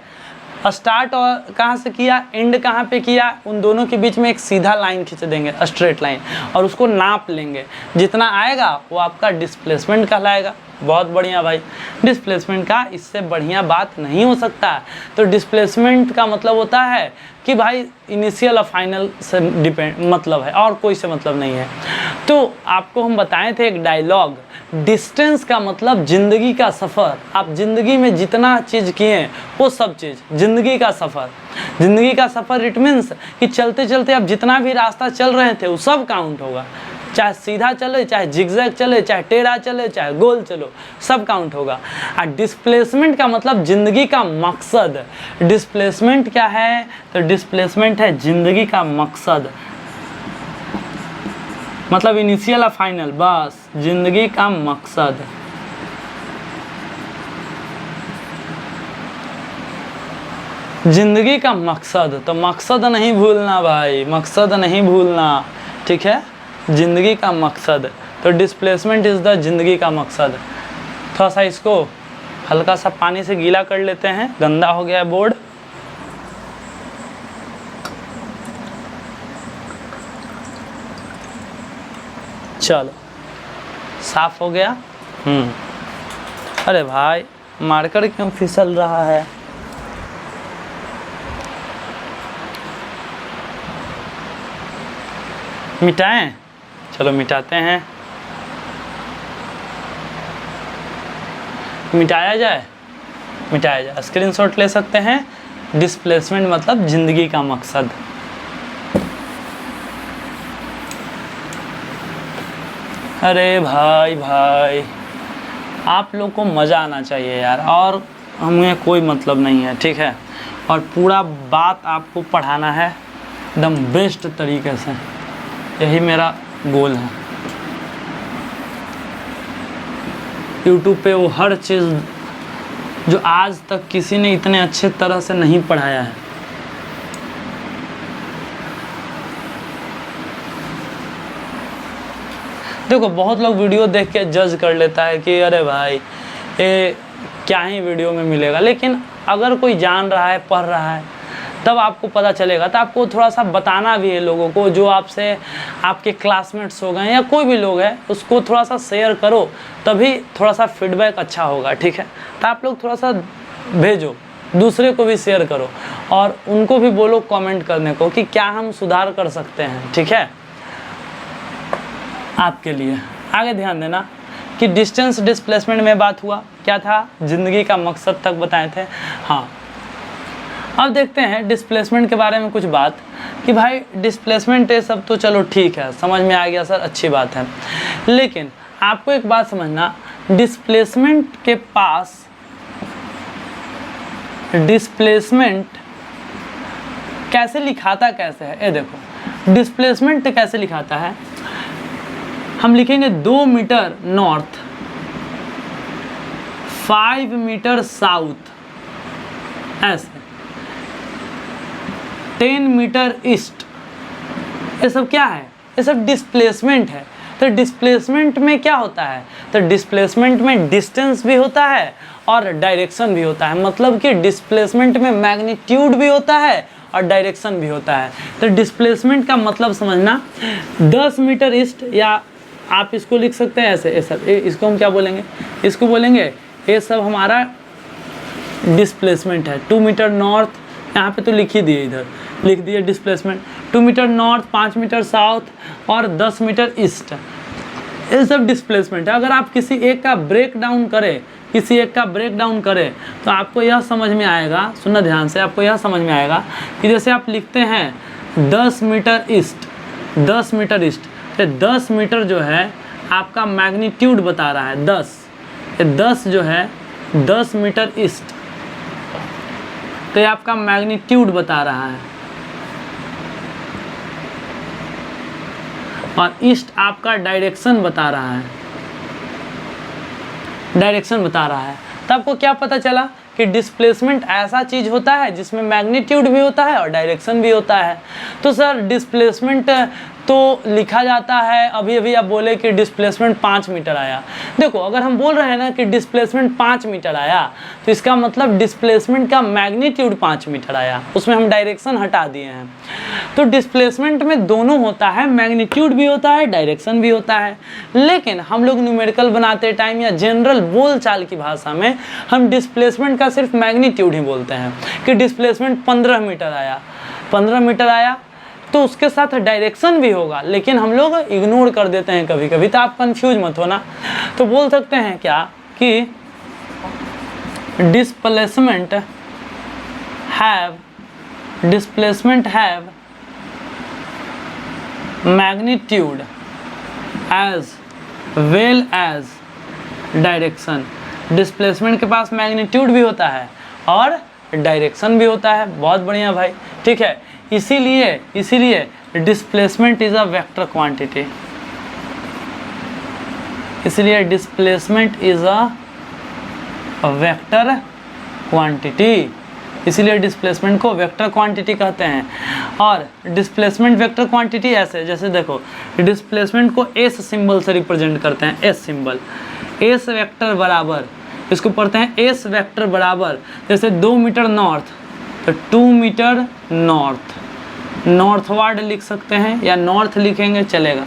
स्टार्ट और कहाँ से किया, एंड कहाँ पे किया, उन दोनों के बीच में एक सीधा लाइन खींच देंगे, स्ट्रेट लाइन, और उसको नाप लेंगे। जितना आएगा वो आपका डिस्प्लेसमेंट कहलाएगा। बहुत बढ़िया भाई, डिस्प्लेसमेंट का इससे बढ़िया बात नहीं हो सकता। तो डिस्प्लेसमेंट का मतलब होता है कि भाई इनिशियल और फाइनल से डिपेंड मतलब है, और कोई से मतलब नहीं है। तो आपको हम बताए थे एक डायलॉग, डिस्टेंस का मतलब ज़िंदगी का सफ़र। आप ज़िंदगी में जितना चीज़ किए वो सब चीज़ ज़िंदगी का सफ़र। ज़िंदगी का सफ़र इट मीन्स कि चलते चलते आप जितना भी रास्ता चल रहे थे वो सब काउंट होगा। चाहे सीधा चले, चाहे जिगजैग चले, चाहे टेढ़ा चले, चाहे गोल चलो, सब काउंट होगा। और डिस्प्लेसमेंट का मतलब ज़िंदगी का मकसद। डिस्प्लेसमेंट क्या है? तो डिस्प्लेसमेंट है ज़िंदगी का मकसद, मतलब इनिशियल और फाइनल, बस ज़िंदगी का मकसद। ज़िंदगी का मकसद, तो मकसद नहीं भूलना भाई, मकसद नहीं भूलना, ठीक है? ज़िंदगी का मकसद। तो डिस्प्लेसमेंट इज़ द ज़िंदगी का मकसद। थोड़ा सा इसको हल्का सा पानी से गीला कर लेते हैं, गंदा हो गया है बोर्ड। चलो साफ हो गया। अरे भाई मार्कर क्यों फिसल रहा है? मिटाएं? चलो मिटाते हैं, मिटाया जाए, मिटाया जाए। स्क्रीनशॉट ले सकते हैं। डिस्प्लेसमेंट मतलब ज़िंदगी का मकसद। अरे भाई भाई आप लोग को मज़ा आना चाहिए यार, और हमें कोई मतलब नहीं है, ठीक है? और पूरा बात आपको पढ़ाना है एकदम बेस्ट तरीके से, यही मेरा गोल है। यूट्यूब पे वो हर चीज़ जो आज तक किसी ने इतने अच्छे तरह से नहीं पढ़ाया है। देखो बहुत लोग वीडियो देख के जज कर लेता है कि अरे भाई ये क्या ही वीडियो में मिलेगा, लेकिन अगर कोई जान रहा है, पढ़ रहा है, तब आपको पता चलेगा। तो आपको थोड़ा सा बताना भी है लोगों को, जो आपसे आपके क्लासमेट्स हो गए या कोई भी लोग हैं, उसको थोड़ा सा शेयर करो, तभी थोड़ा सा फीडबैक अच्छा होगा, ठीक है? तो आप लोग थोड़ा सा भेजो, दूसरे को भी शेयर करो, और उनको भी बोलो कमेंट करने को कि क्या हम सुधार कर सकते हैं, ठीक है? आपके लिए आगे ध्यान देना कि डिस्टेंस डिस्प्लेसमेंट में बात हुआ, क्या था, ज़िंदगी का मकसद तक बताए थे। हाँ, अब देखते हैं डिस्प्लेसमेंट के बारे में कुछ बात कि भाई डिस्प्लेसमेंट ये सब तो चलो ठीक है, समझ में आ गया सर, अच्छी बात है। लेकिन आपको एक बात समझना, डिस्प्लेसमेंट के पास डिस्प्लेसमेंट कैसे लिखाता कैसे है, ये देखो डिस्प्लेसमेंट कैसे लिखाता है। हम लिखेंगे 2 मीटर नॉर्थ, 5 मीटर साउथ, ऐसे 10 मीटर ईस्ट, ये सब क्या है, ये सब डिस्प्लेसमेंट है। तो डिस्प्लेसमेंट में क्या होता है, तो डिस्प्लेसमेंट में डिस्टेंस भी होता है और डायरेक्शन भी होता है। मतलब कि डिस्प्लेसमेंट में मैग्नीट्यूड भी होता है और डायरेक्शन भी होता है। तो डिस्प्लेसमेंट का मतलब समझना, 10 मीटर ईस्ट, या आप इसको लिख सकते हैं ऐसे, ये सब, इसको हम क्या बोलेंगे, इसको बोलेंगे, ये सब हमारा डिस्प्लेसमेंट है। 2 मीटर नॉर्थ, यहाँ पे तो लिख ही दिए, इधर लिख दिए displacement, 2 metre north, 5 metre south और 10 मीटर ईस्ट, ये सब डिस्प्लेसमेंट है। अगर आप किसी एक का ब्रेक डाउन करें, किसी एक का ब्रेक डाउन करें तो आपको यह समझ में आएगा, सुनना ध्यान से, आपको यह समझ में आएगा कि जैसे आप लिखते हैं 10 मीटर ईस्ट, 10 मीटर ईस्ट, तो 10 मीटर जो है आपका मैग्नीट्यूड बता रहा है, 10 जो है 10 मीटर ईस्ट, तो ये आपका मैग्नीट्यूड बता रहा है, और ईस्ट आपका डायरेक्शन बता रहा है, डायरेक्शन बता रहा है। तो आपको क्या पता चला कि डिस्प्लेसमेंट ऐसा चीज़ होता है जिसमें मैग्नीट्यूड भी होता है और डायरेक्शन भी होता है। तो सर डिस्प्लेसमेंट तो लिखा जाता है, अभी अभी आप बोले कि डिस्प्लेसमेंट 5 मीटर आया। देखो अगर हम बोल रहे हैं ना कि डिस्प्लेसमेंट 5 मीटर आया, तो इसका मतलब डिस्प्लेसमेंट का मैग्नीट्यूड 5 मीटर आया, उसमें हम डायरेक्शन हटा दिए हैं। तो डिस्प्लेसमेंट में दोनों होता है, मैग्नीट्यूड भी होता है, डायरेक्शन भी होता है। लेकिन हम लोग न्यूमेरिकल बनाते टाइम या जनरल बोलचाल की भाषा में हम डिस्प्लेसमेंट का सिर्फ मैग्नीट्यूड ही बोलते हैं कि डिस्प्लेसमेंट 15 मीटर आया, 15 मीटर आया, तो उसके साथ डायरेक्शन भी होगा, लेकिन हम लोग इग्नोर कर देते हैं कभी कभी। तो आप कंफ्यूज मत होना, तो बोल सकते हैं क्या कि displacement have magnitude as well as direction. Displacement के पास मैग्नीट्यूड भी होता है और डायरेक्शन भी होता है। बहुत बढ़िया भाई, ठीक है। इसीलिए displacement is a vector quantity, इसलिए displacement is a vector quantity, इसीलिए डिस्प्लेसमेंट को वेक्टर क्वांटिटी कहते हैं। और डिस्प्लेसमेंट वेक्टर क्वांटिटी ऐसे, जैसे देखो डिस्प्लेसमेंट को एस सिंबल से रिप्रेजेंट करते हैं, एस सिंबल, एस वेक्टर बराबर, इसको पढ़ते हैं एस वेक्टर बराबर, जैसे 2 मीटर नॉर्थ तो 2 मीटर नॉर्थ, नॉर्थवर्ड लिख सकते हैं या नॉर्थ लिखेंगे चलेगा,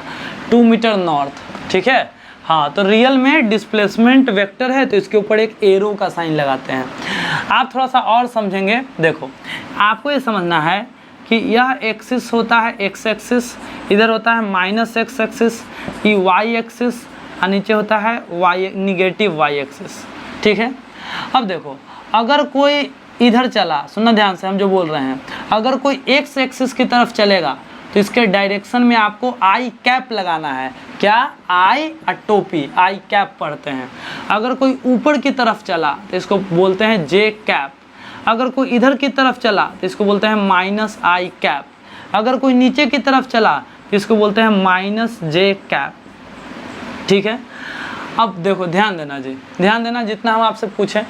2 मीटर नॉर्थ, ठीक है। हाँ, तो रियल में डिस्प्लेसमेंट वेक्टर है तो इसके ऊपर एक एरो का साइन लगाते हैं। आप थोड़ा सा और समझेंगे, देखो आपको ये समझना है कि यह एक्सिस होता है एक्स एक्सिस, इधर होता है माइनस एक्स एक्सिस, ये वाई एक्सिस, और नीचे होता है वाई निगेटिव वाई एक्सिस, ठीक है। अब देखो अगर कोई इधर चला, सुनना ध्यान से हम जो बोल रहे हैं, अगर कोई एक्स एक्सिस की तरफ चलेगा तो इसके डायरेक्शन में आपको आई कैप लगाना है। क्या? आई टोपी, आई कैप पढ़ते हैं। अगर कोई ऊपर की तरफ चला तो इसको बोलते हैं जे कैप, अगर कोई इधर की तरफ चला तो इसको बोलते हैं माइनस आई कैप, अगर कोई नीचे की तरफ चला तो इसको बोलते हैं माइनस जे कैप, ठीक है। अब देखो ध्यान देना जी, ध्यान देना, जितना हम आपसे पूछें,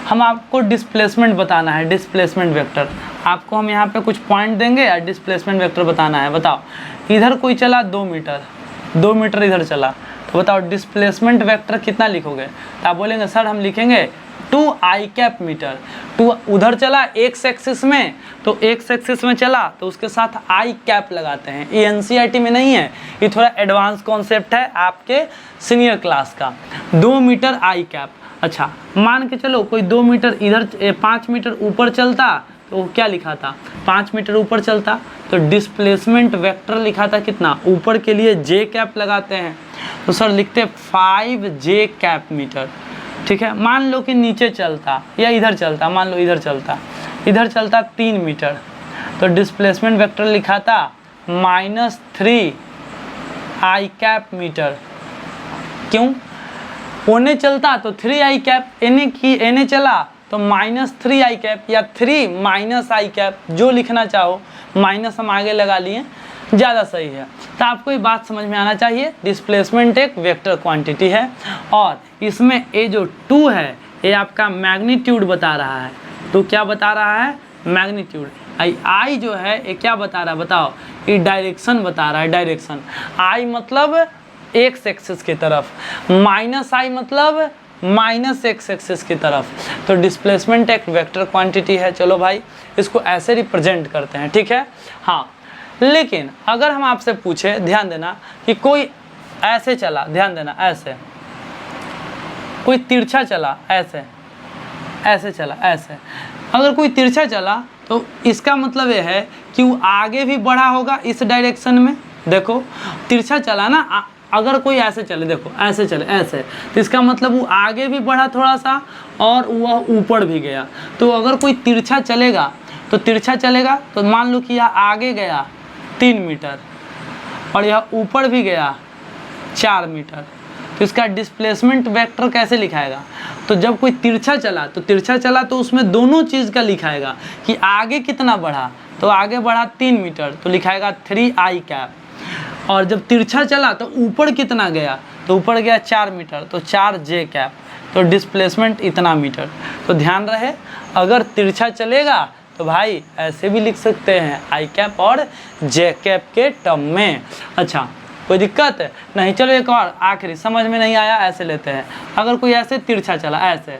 हम आपको डिस्प्लेसमेंट बताना है, डिस्प्लेसमेंट वेक्टर। आपको हम यहाँ पे कुछ पॉइंट देंगे या डिस्प्लेसमेंट वेक्टर बताना है। बताओ इधर कोई चला 2 मीटर, 2 मीटर इधर चला, तो बताओ डिस्प्लेसमेंट वेक्टर कितना लिखोगे? तो आप बोलेंगे सर हम लिखेंगे 2 आई कैप मीटर। 2 उधर चला एक्स एक्सिस में, तो एक्स एक्सिस में चला तो उसके साथ आई कैप लगाते हैं। ये एनसीईआरटी में नहीं है, ये थोड़ा एडवांस कॉन्सेप्ट है आपके सीनियर क्लास का। 2 मीटर आई कैप। अच्छा मान के चलो कोई 2 मीटर इधर 5 मीटर ऊपर चलता तो क्या लिखा था? 5 मीटर ऊपर चलता तो डिस्प्लेसमेंट वेक्टर लिखा था कितना? ऊपर के लिए जे कैप लगाते हैं। तो सर लिखते 5j कैप मीटर, ठीक है। मान लो कि नीचे चलता या इधर चलता, मान लो इधर चलता 3 मीटर, तो डिस्प्लेसमेंट वेक्टर लिखा था -3i कैप मीटर। क्यों? ओने चलता तो 3i कैप, एने चला तो -3i कैप या 3 - i कैप, जो लिखना चाहो, माइनस हम आगे लगा लिए, ज़्यादा सही है। तो आपको ये बात समझ में आना चाहिए, डिस्प्लेसमेंट एक वेक्टर क्वांटिटी है और इसमें ये जो 2 है ये आपका मैग्नीट्यूड बता रहा है। तो क्या बता रहा है? मैग्नीट्यूड। आई जो है ये क्या बता रहा है बताओ? ये डायरेक्शन बता रहा है, डायरेक्शन। आई मतलब एक्स एक्सिस की तरफ, -i मतलब -x एक्सिस की तरफ। तो डिस्प्लेसमेंट एक वेक्टर क्वांटिटी है। चलो भाई इसको ऐसे रिप्रेजेंट करते हैं, ठीक है। हाँ, लेकिन अगर हम आपसे पूछे, ध्यान देना कि कोई ऐसे चला, ध्यान देना ऐसे, कोई तिरछा चला ऐसे चला ऐसे, अगर कोई तिरछा चला तो इसका मतलब ये है कि वो आगे भी बढ़ा होगा इस डायरेक्शन में। देखो तिरछा चला ना, अगर कोई ऐसे चले, देखो ऐसे चले ऐसे, तो इसका मतलब वो आगे भी बढ़ा थोड़ा सा और वह ऊपर भी गया। तो अगर कोई तिरछा चलेगा तो मान लो कि यह आगे गया 3 मीटर और यह ऊपर भी गया 4 मीटर, तो इसका डिस्प्लेसमेंट वेक्टर कैसे लिखाएगा? तो जब कोई तिरछा चला तो उसमें दोनों चीज़ का लिखाएगा कि आगे कितना बढ़ा, तो आगे बढ़ा 3 मीटर तो लिखाएगा 3i कैप, और जब तिरछा चला तो ऊपर कितना गया, तो ऊपर गया 4 मीटर तो 4j कैप, तो डिस्प्लेसमेंट इतना मीटर। तो ध्यान रहे, अगर तिरछा चलेगा तो भाई ऐसे भी लिख सकते हैं i कैप और j कैप के टर्म में। अच्छा, कोई दिक्कत है? नहीं। चलो एक और आखिरी, समझ में नहीं आया ऐसे लेते हैं। अगर कोई ऐसे तिरछा चला ऐसे,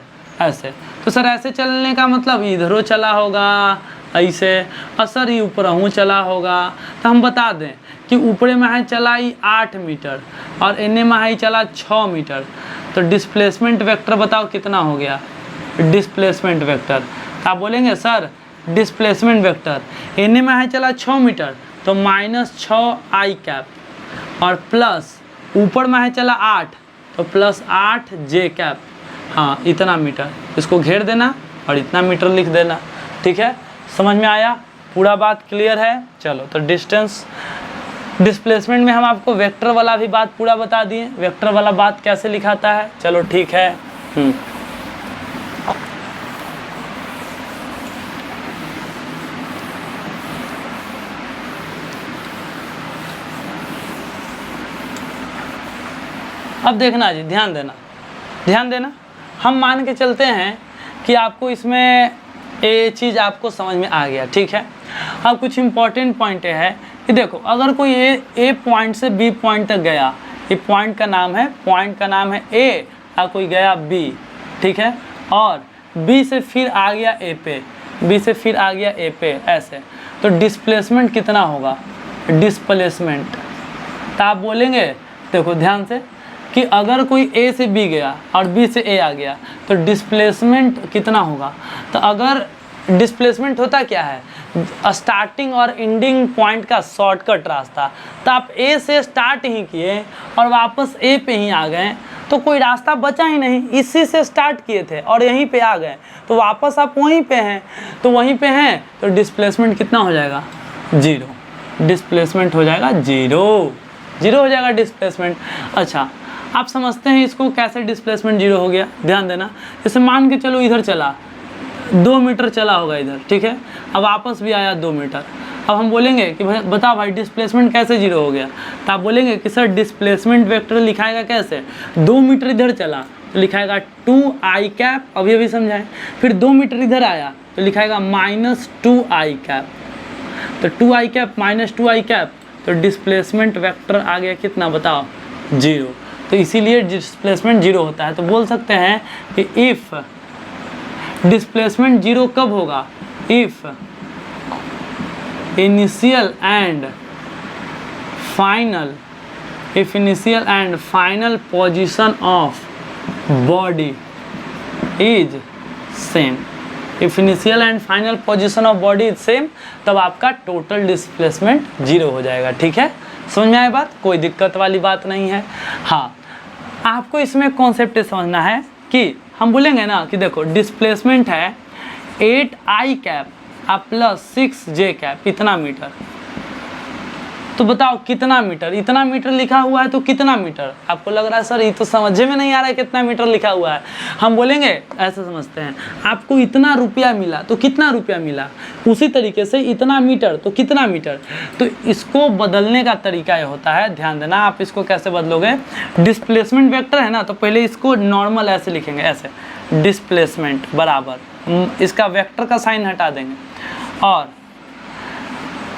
तो सर ऐसे चलने का मतलब इधरों चला होगा ऐसे, और सर ये ऊपर चला होगा। तो हम बता दें कि ऊपरे में है चला 8 मीटर और इन्ने में है चला 6 मीटर, तो डिस्प्लेसमेंट वेक्टर बताओ कितना हो गया? डिस्प्लेसमेंट वेक्टर आप बोलेंगे सर डिस्प्लेसमेंट वेक्टर इन्ने में है चला 6 मीटर तो -6i कैप, और प्लस ऊपर में है चला 8 तो +8j कैप। हाँ, इतना मीटर, इसको घेर देना और इतना मीटर लिख देना, ठीक है। समझ में आया? पूरा बात क्लियर है? चलो, तो डिस्प्लेसमेंट में हम आपको वेक्टर वाला भी बात पूरा बता दिए, वेक्टर वाला बात कैसे लिखाता है। चलो ठीक है। अब देखना जी, ध्यान देना, हम मान के चलते हैं कि आपको इसमें ये चीज़ आपको समझ में आ गया, ठीक है। अब कुछ इम्पॉर्टेंट पॉइंट है कि देखो, अगर कोई ए पॉइंट से बी पॉइंट तक गया, ये पॉइंट का नाम है ए, और कोई गया बी, ठीक है, और बी से फिर आ गया ए पे, ऐसे, तो डिस्प्लेसमेंट कितना होगा? डिस्प्लेसमेंट तो आप बोलेंगे, देखो ध्यान से, कि अगर कोई ए से बी गया और बी से ए आ गया तो डिस्प्लेसमेंट कितना होगा? तो अगर डिस्प्लेसमेंट होता क्या है, स्टार्टिंग और एंडिंग पॉइंट का शॉर्टकट रास्ता, तो आप ए से स्टार्ट ही किए और वापस ए पे ही आ गए तो कोई रास्ता बचा ही नहीं। इसी से स्टार्ट किए थे और यहीं पे आ गए तो वापस आप वहीं पे हैं, तो डिस्प्लेसमेंट कितना हो जाएगा? 0। डिस्प्लेसमेंट हो जाएगा 0 हो जाएगा डिस्प्लेसमेंट। अच्छा, आप समझते हैं इसको कैसे डिस्प्लेसमेंट 0 हो गया? ध्यान देना, जैसे मान के चलो इधर चला 2 मीटर चला होगा इधर, ठीक है, अब वापस भी आया 2 मीटर। अब हम बोलेंगे कि भाई बताओ भाई डिस्प्लेसमेंट कैसे 0 हो गया? तो आप बोलेंगे कि सर डिस्प्लेसमेंट वेक्टर लिखाएगा कैसे? 2 मीटर इधर चला तो लिखाएगा 2i कैप, अभी समझाएं। फिर 2 मीटर इधर आया तो लिखाएगा -2i कैप, तो 2i कैप -2i कैप, तो डिस्प्लेसमेंट वेक्टर आ गया कितना बताओ? 0। तो इसीलिए डिस्प्लेसमेंट 0 होता है। तो बोल सकते हैं कि इफ़ डिस्प्लेसमेंट 0 कब होगा? If initial and final position of body is same. If initial and final position of body is same, तब आपका टोटल डिस्प्लेसमेंट 0 हो जाएगा, ठीक है। समझ में आए बात, कोई दिक्कत वाली बात नहीं है। हाँ, आपको इसमें कॉन्सेप्ट समझना है कि हम बोलेंगे ना कि देखो डिस्प्लेसमेंट है 8i कैप आप प्लस 6j कैप इतना मीटर, तो बताओ कितना मीटर, इतना मीटर लिखा हुआ है तो कितना मीटर। आपको लग रहा है सर ये तो समझ में नहीं आ रहा है कितना मीटर लिखा हुआ है। हम बोलेंगे ऐसे समझते हैं, आपको इतना रुपया मिला तो कितना रुपया मिला, उसी तरीके से इतना मीटर तो कितना मीटर। तो इसको बदलने का तरीका ये होता है, ध्यान देना। आप इसको कैसे बदलोगे, डिस्प्लेसमेंट वेक्टर है ना, तो पहले इसको नॉर्मल ऐसे लिखेंगे, ऐसे डिस्प्लेसमेंट बराबर इसका वेक्टर का साइन हटा देंगे और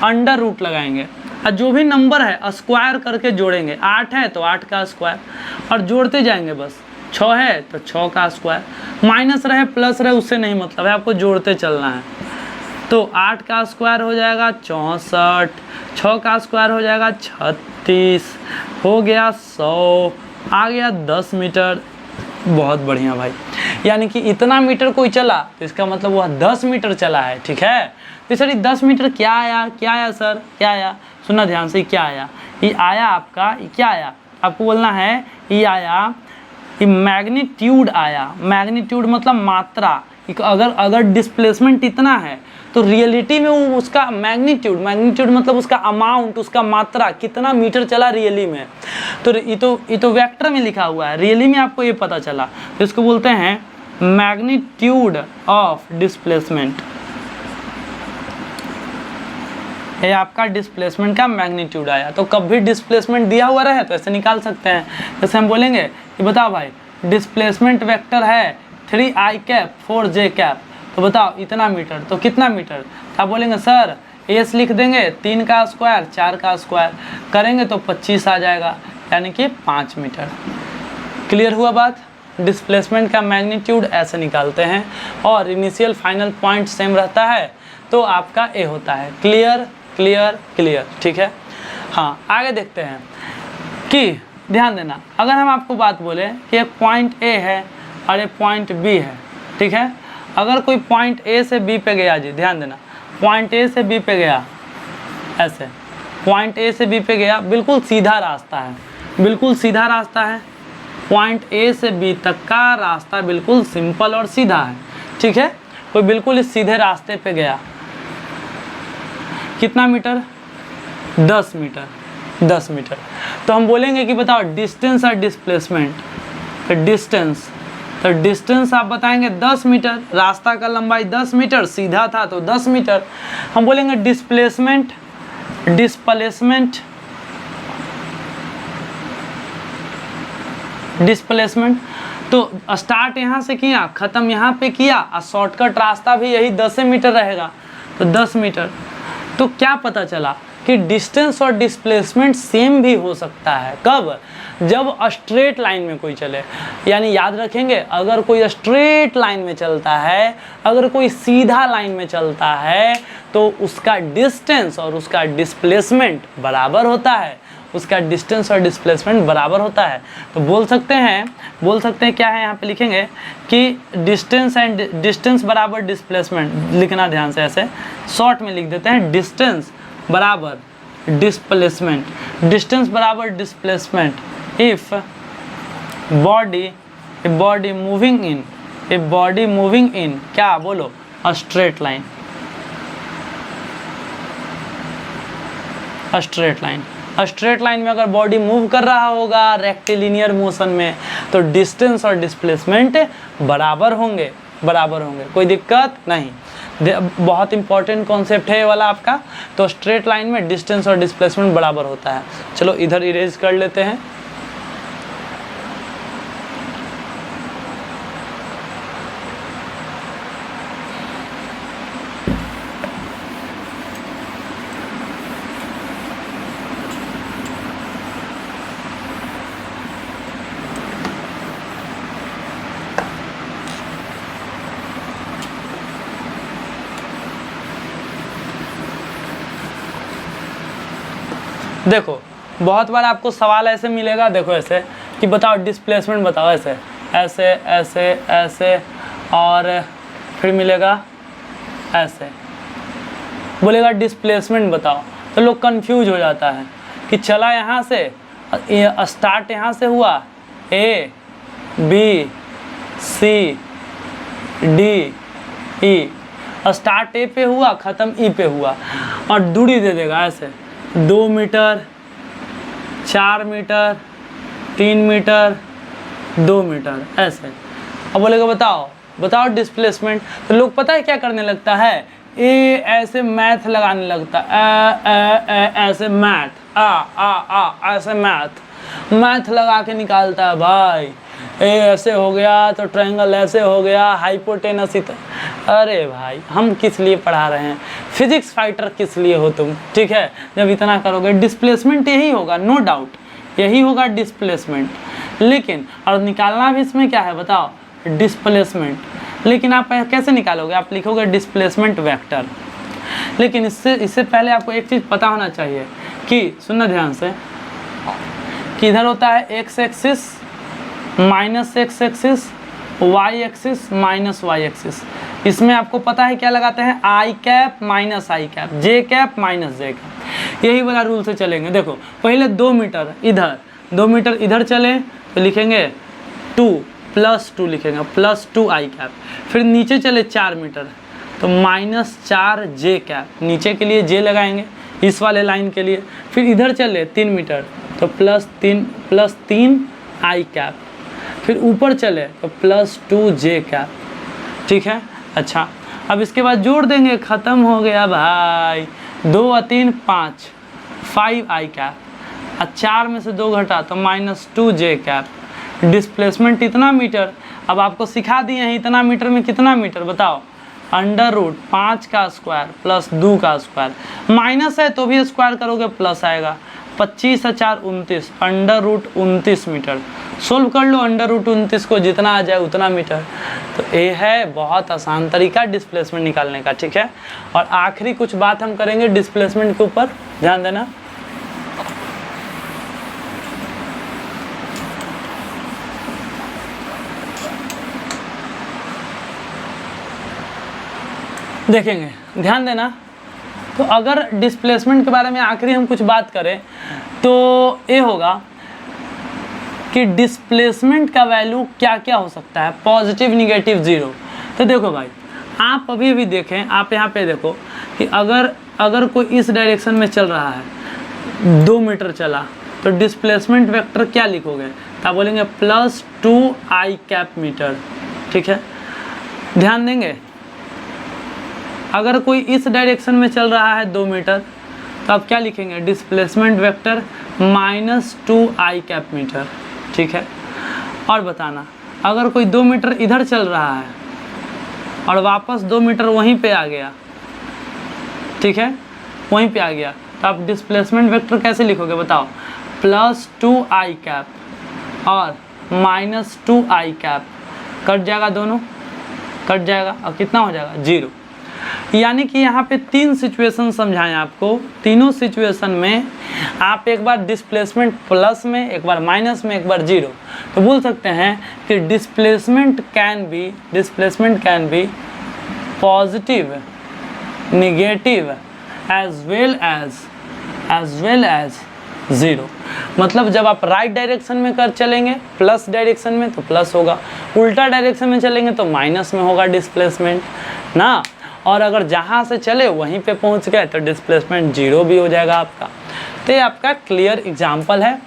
अंडर रूट लगाएंगे और जो भी नंबर है स्क्वायर करके जोड़ेंगे। 8 है तो 8 का स्क्वायर और जोड़ते जाएंगे बस। 6 है तो 6 का स्क्वायर, माइनस रहे प्लस रहे उससे नहीं मतलब है, आपको जोड़ते चलना है। तो 8 का स्क्वायर हो जाएगा 64, 6 का स्क्वायर हो जाएगा 36, हो गया 100, आ गया 10 मीटर। बहुत बढ़िया भाई, यानी कि इतना मीटर कोई चला तो इसका मतलब वह 10 मीटर चला है, ठीक है। तो सर 10 मीटर क्या आया, क्या आया सर, क्या आया, सुनना ध्यान से, क्या आया, ये आया आपका, ये क्या आया, आपको बोलना है ये आया, ये मैग्नीट्यूड आया। मैग्नीट्यूड मतलब मात्रा। अगर डिस्प्लेसमेंट इतना है तो रियलिटी में वो उसका मैग्नीट्यूड मतलब उसका अमाउंट, उसका मात्रा कितना मीटर चला रियली में। तो ये तो वेक्टर में लिखा हुआ है, रियली में आपको ये पता चला, तो इसको बोलते हैं मैग्नीट्यूड ऑफ डिस्प्लेसमेंट। ये आपका डिस्प्लेसमेंट का मैग्नीट्यूड आया। तो कभी डिस्प्लेसमेंट दिया हुआ रहे तो ऐसे निकाल सकते हैं। जैसे हम बोलेंगे कि बताओ भाई डिस्प्लेसमेंट वेक्टर है 3i कैप 4j कैप, तो बताओ इतना मीटर तो कितना मीटर। तो आप बोलेंगे सर एस लिख देंगे 3 का स्क्वायर 4 का स्क्वायर करेंगे तो 25 आ जाएगा, यानी कि 5 मीटर। क्लियर हुआ बात। डिस्प्लेसमेंट का मैग्नीट्यूड ऐसे निकालते हैं और इनिशियल फाइनल पॉइंट सेम रहता है तो आपका ए होता है। क्लियर क्लियर क्लियर, ठीक है। हाँ, आगे देखते हैं कि ध्यान देना, अगर हम आपको बात बोले कि एक पॉइंट ए है और एक पॉइंट बी है, ठीक है। अगर कोई पॉइंट ए से बी पे गया, जी ध्यान देना, पॉइंट ए से बी पे गया, ऐसे पॉइंट ए से बी पे गया, बिल्कुल सीधा रास्ता है, बिल्कुल सीधा रास्ता है। पॉइंट ए से बी तक का रास्ता बिल्कुल सिंपल और सीधा है, ठीक है। कोई बिल्कुल इस सीधे रास्ते पे गया, कितना मीटर, 10 मीटर, 10 मीटर। तो हम बोलेंगे कि बताओ डिस्टेंस और डिस्प्लेसमेंट। तो डिस्टेंस आप बताएंगे 10 मीटर, रास्ता का लंबाई 10 मीटर, सीधा था तो 10 मीटर। हम बोलेंगे डिस्प्लेसमेंट तो स्टार्ट यहाँ से किया, ख़त्म यहाँ पे किया और शॉर्टकट रास्ता भी यही 10 मीटर रहेगा, तो 10 मीटर। तो क्या पता चला कि डिस्टेंस और डिस्प्लेसमेंट सेम भी हो सकता है। कब, जब स्ट्रेट लाइन में कोई चले। यानी याद रखेंगे, अगर कोई स्ट्रेट लाइन में चलता है, अगर कोई सीधा लाइन में चलता है तो उसका डिस्टेंस और उसका डिस्प्लेसमेंट बराबर होता है, उसका डिस्टेंस और डिस्प्लेसमेंट बराबर होता है। तो बोल सकते हैं क्या है, यहाँ पे लिखेंगे कि डिस्टेंस बराबर डिस्प्लेसमेंट। लिखना ध्यान से, ऐसे शॉर्ट में लिख देते हैं, डिस्टेंस बराबर displacement if body moving in क्या बोलो, a straight line. Straight line में अगर बॉडी मूव कर रहा होगा रेक्टिलिनियर मोशन में, तो डिस्टेंस और डिस्प्लेसमेंट बराबर होंगे। कोई दिक्कत नहीं, बहुत इंपॉर्टेंट कॉन्सेप्ट है ये वाला आपका। तो स्ट्रेट लाइन में डिस्टेंस और डिस्प्लेसमेंट बराबर होता है। चलो इधर इरेज कर लेते हैं। देखो बहुत बार आपको सवाल ऐसे मिलेगा, देखो ऐसे कि बताओ डिस्प्लेसमेंट बताओ, ऐसे और फिर मिलेगा ऐसे, बोलेगा डिस्प्लेसमेंट बताओ, तो लोग कंफ्यूज हो जाता है कि चला यहाँ से, स्टार्ट यहाँ से हुआ A B C D E, start A पे हुआ ख़त्म E पे हुआ, और दूरी दे देगा ऐसे 2 मीटर 4 मीटर 3 मीटर 2 मीटर ऐसे। अब बोलेगा बताओ डिस्प्लेसमेंट। तो लोग पता है क्या करने लगता है, ए ऐसे मैथ लगाने लगता है, ऐसे मैथ ऐसे मैथ लगा के निकालता है भाई। ए ऐसे हो गया तो ट्रायंगल ऐसे हो गया, हाइपोटेनस। अरे भाई हम किस लिए पढ़ा रहे हैं, फिजिक्स फाइटर किस लिए हो तुम, ठीक है। जब इतना करोगे डिस्प्लेसमेंट यही होगा, नो डाउट यही होगा डिस्प्लेसमेंट। लेकिन और निकालना भी इसमें क्या है बताओ, डिस्प्लेसमेंट। लेकिन आप कैसे निकालोगे, आप लिखोगे डिस्प्लेसमेंट वेक्टर। लेकिन इससे पहले आपको एक चीज़ पता होना चाहिए कि सुनना ध्यान से, कि इधर होता है X axis minus X axis, Y axis minus Y axis. इसमें आपको पता है क्या लगाते हैं, I cap minus I cap, J cap minus J cap, यही वाला रूल से चलेंगे। देखो पहले 2 मीटर इधर 2 मीटर इधर चले तो लिखेंगे 2 प्लस 2 लिखेंगे, प्लस 2 आई कैप। फिर नीचे चले 4 मीटर तो माइनस 4 जे कैप, नीचे के लिए जे लगाएंगे इस वाले लाइन के लिए। फिर इधर चले 3 मीटर तो प्लस 3 आई कैप। फिर ऊपर चले तो प्लस 2 जे कैप, ठीक है। अच्छा अब इसके बाद जोड़ देंगे, ख़त्म हो गया भाई। 2 और 3 5 आई कैप, और 4 में से 2 घटा तो माइनस 2 जे कैप। डिस्प्लेसमेंट इतना मीटर। अब आपको सिखा दिए हैं इतना मीटर में कितना मीटर बताओ, अंडर रूट 5 का स्क्वायर प्लस 2 का स्क्वायर। माइनस है तो भी स्क्वायर करोगे प्लस आएगा। 25 और 4 29, अंडर रूट 29 मीटर। सोल्व कर लो अंडर रूट 29 को, जितना आ जाए उतना मीटर। तो ये है बहुत आसान तरीका डिस्प्लेसमेंट निकालने का, ठीक है। और आखिरी कुछ बात हम करेंगे डिस्प्लेसमेंट के ऊपर, ध्यान देना। देखेंगे, ध्यान देना। तो अगर डिस्प्लेसमेंट के बारे में आखिरी हम कुछ बात करें तो ये होगा कि डिस्प्लेसमेंट का वैल्यू क्या क्या हो सकता है, पॉजिटिव निगेटिव जीरो। तो देखो भाई आप अभी भी देखें, आप यहाँ पे देखो कि अगर कोई इस डायरेक्शन में चल रहा है 2 मीटर चला तो डिस्प्लेसमेंट वेक्टर क्या लिखोगे, तो आप बोलेंगे प्लस 2 आई कैप मीटर, ठीक है। ध्यान देंगे, अगर कोई इस डायरेक्शन में चल रहा है 2 मीटर तो आप क्या लिखेंगे, डिस्प्लेसमेंट वेक्टर माइनस 2 आई कैप मीटर, ठीक है। और बताना अगर कोई 2 मीटर इधर चल रहा है और वापस 2 मीटर वहीं पे आ गया, ठीक है, वहीं पे आ गया, तो आप डिस्प्लेसमेंट वेक्टर कैसे लिखोगे बताओ, प्लस 2 आई कैप और माइनस 2 आई कैप, कट जाएगा, दोनों कट जाएगा और कितना हो जाएगा, 0। यानी कि यहाँ पे 3 सिचुएशन समझाएं आपको। तीनों सिचुएशन में आप एक बार डिस्प्लेसमेंट प्लस में, एक बार माइनस में, एक बार 0। तो बोल सकते हैं कि displacement can be positive negative as well as 0। मतलब जब आप राइट डायरेक्शन में कर चलेंगे प्लस डायरेक्शन में तो प्लस होगा, उल्टा डायरेक्शन में चलेंगे तो माइनस में होगा डिस्प्लेसमेंट ना। और अगर जहाँ से चले वहीं पे पहुँच गए तो डिस्प्लेसमेंट 0 भी हो जाएगा आपका। तो ये आपका क्लियर एग्जाम्पल है।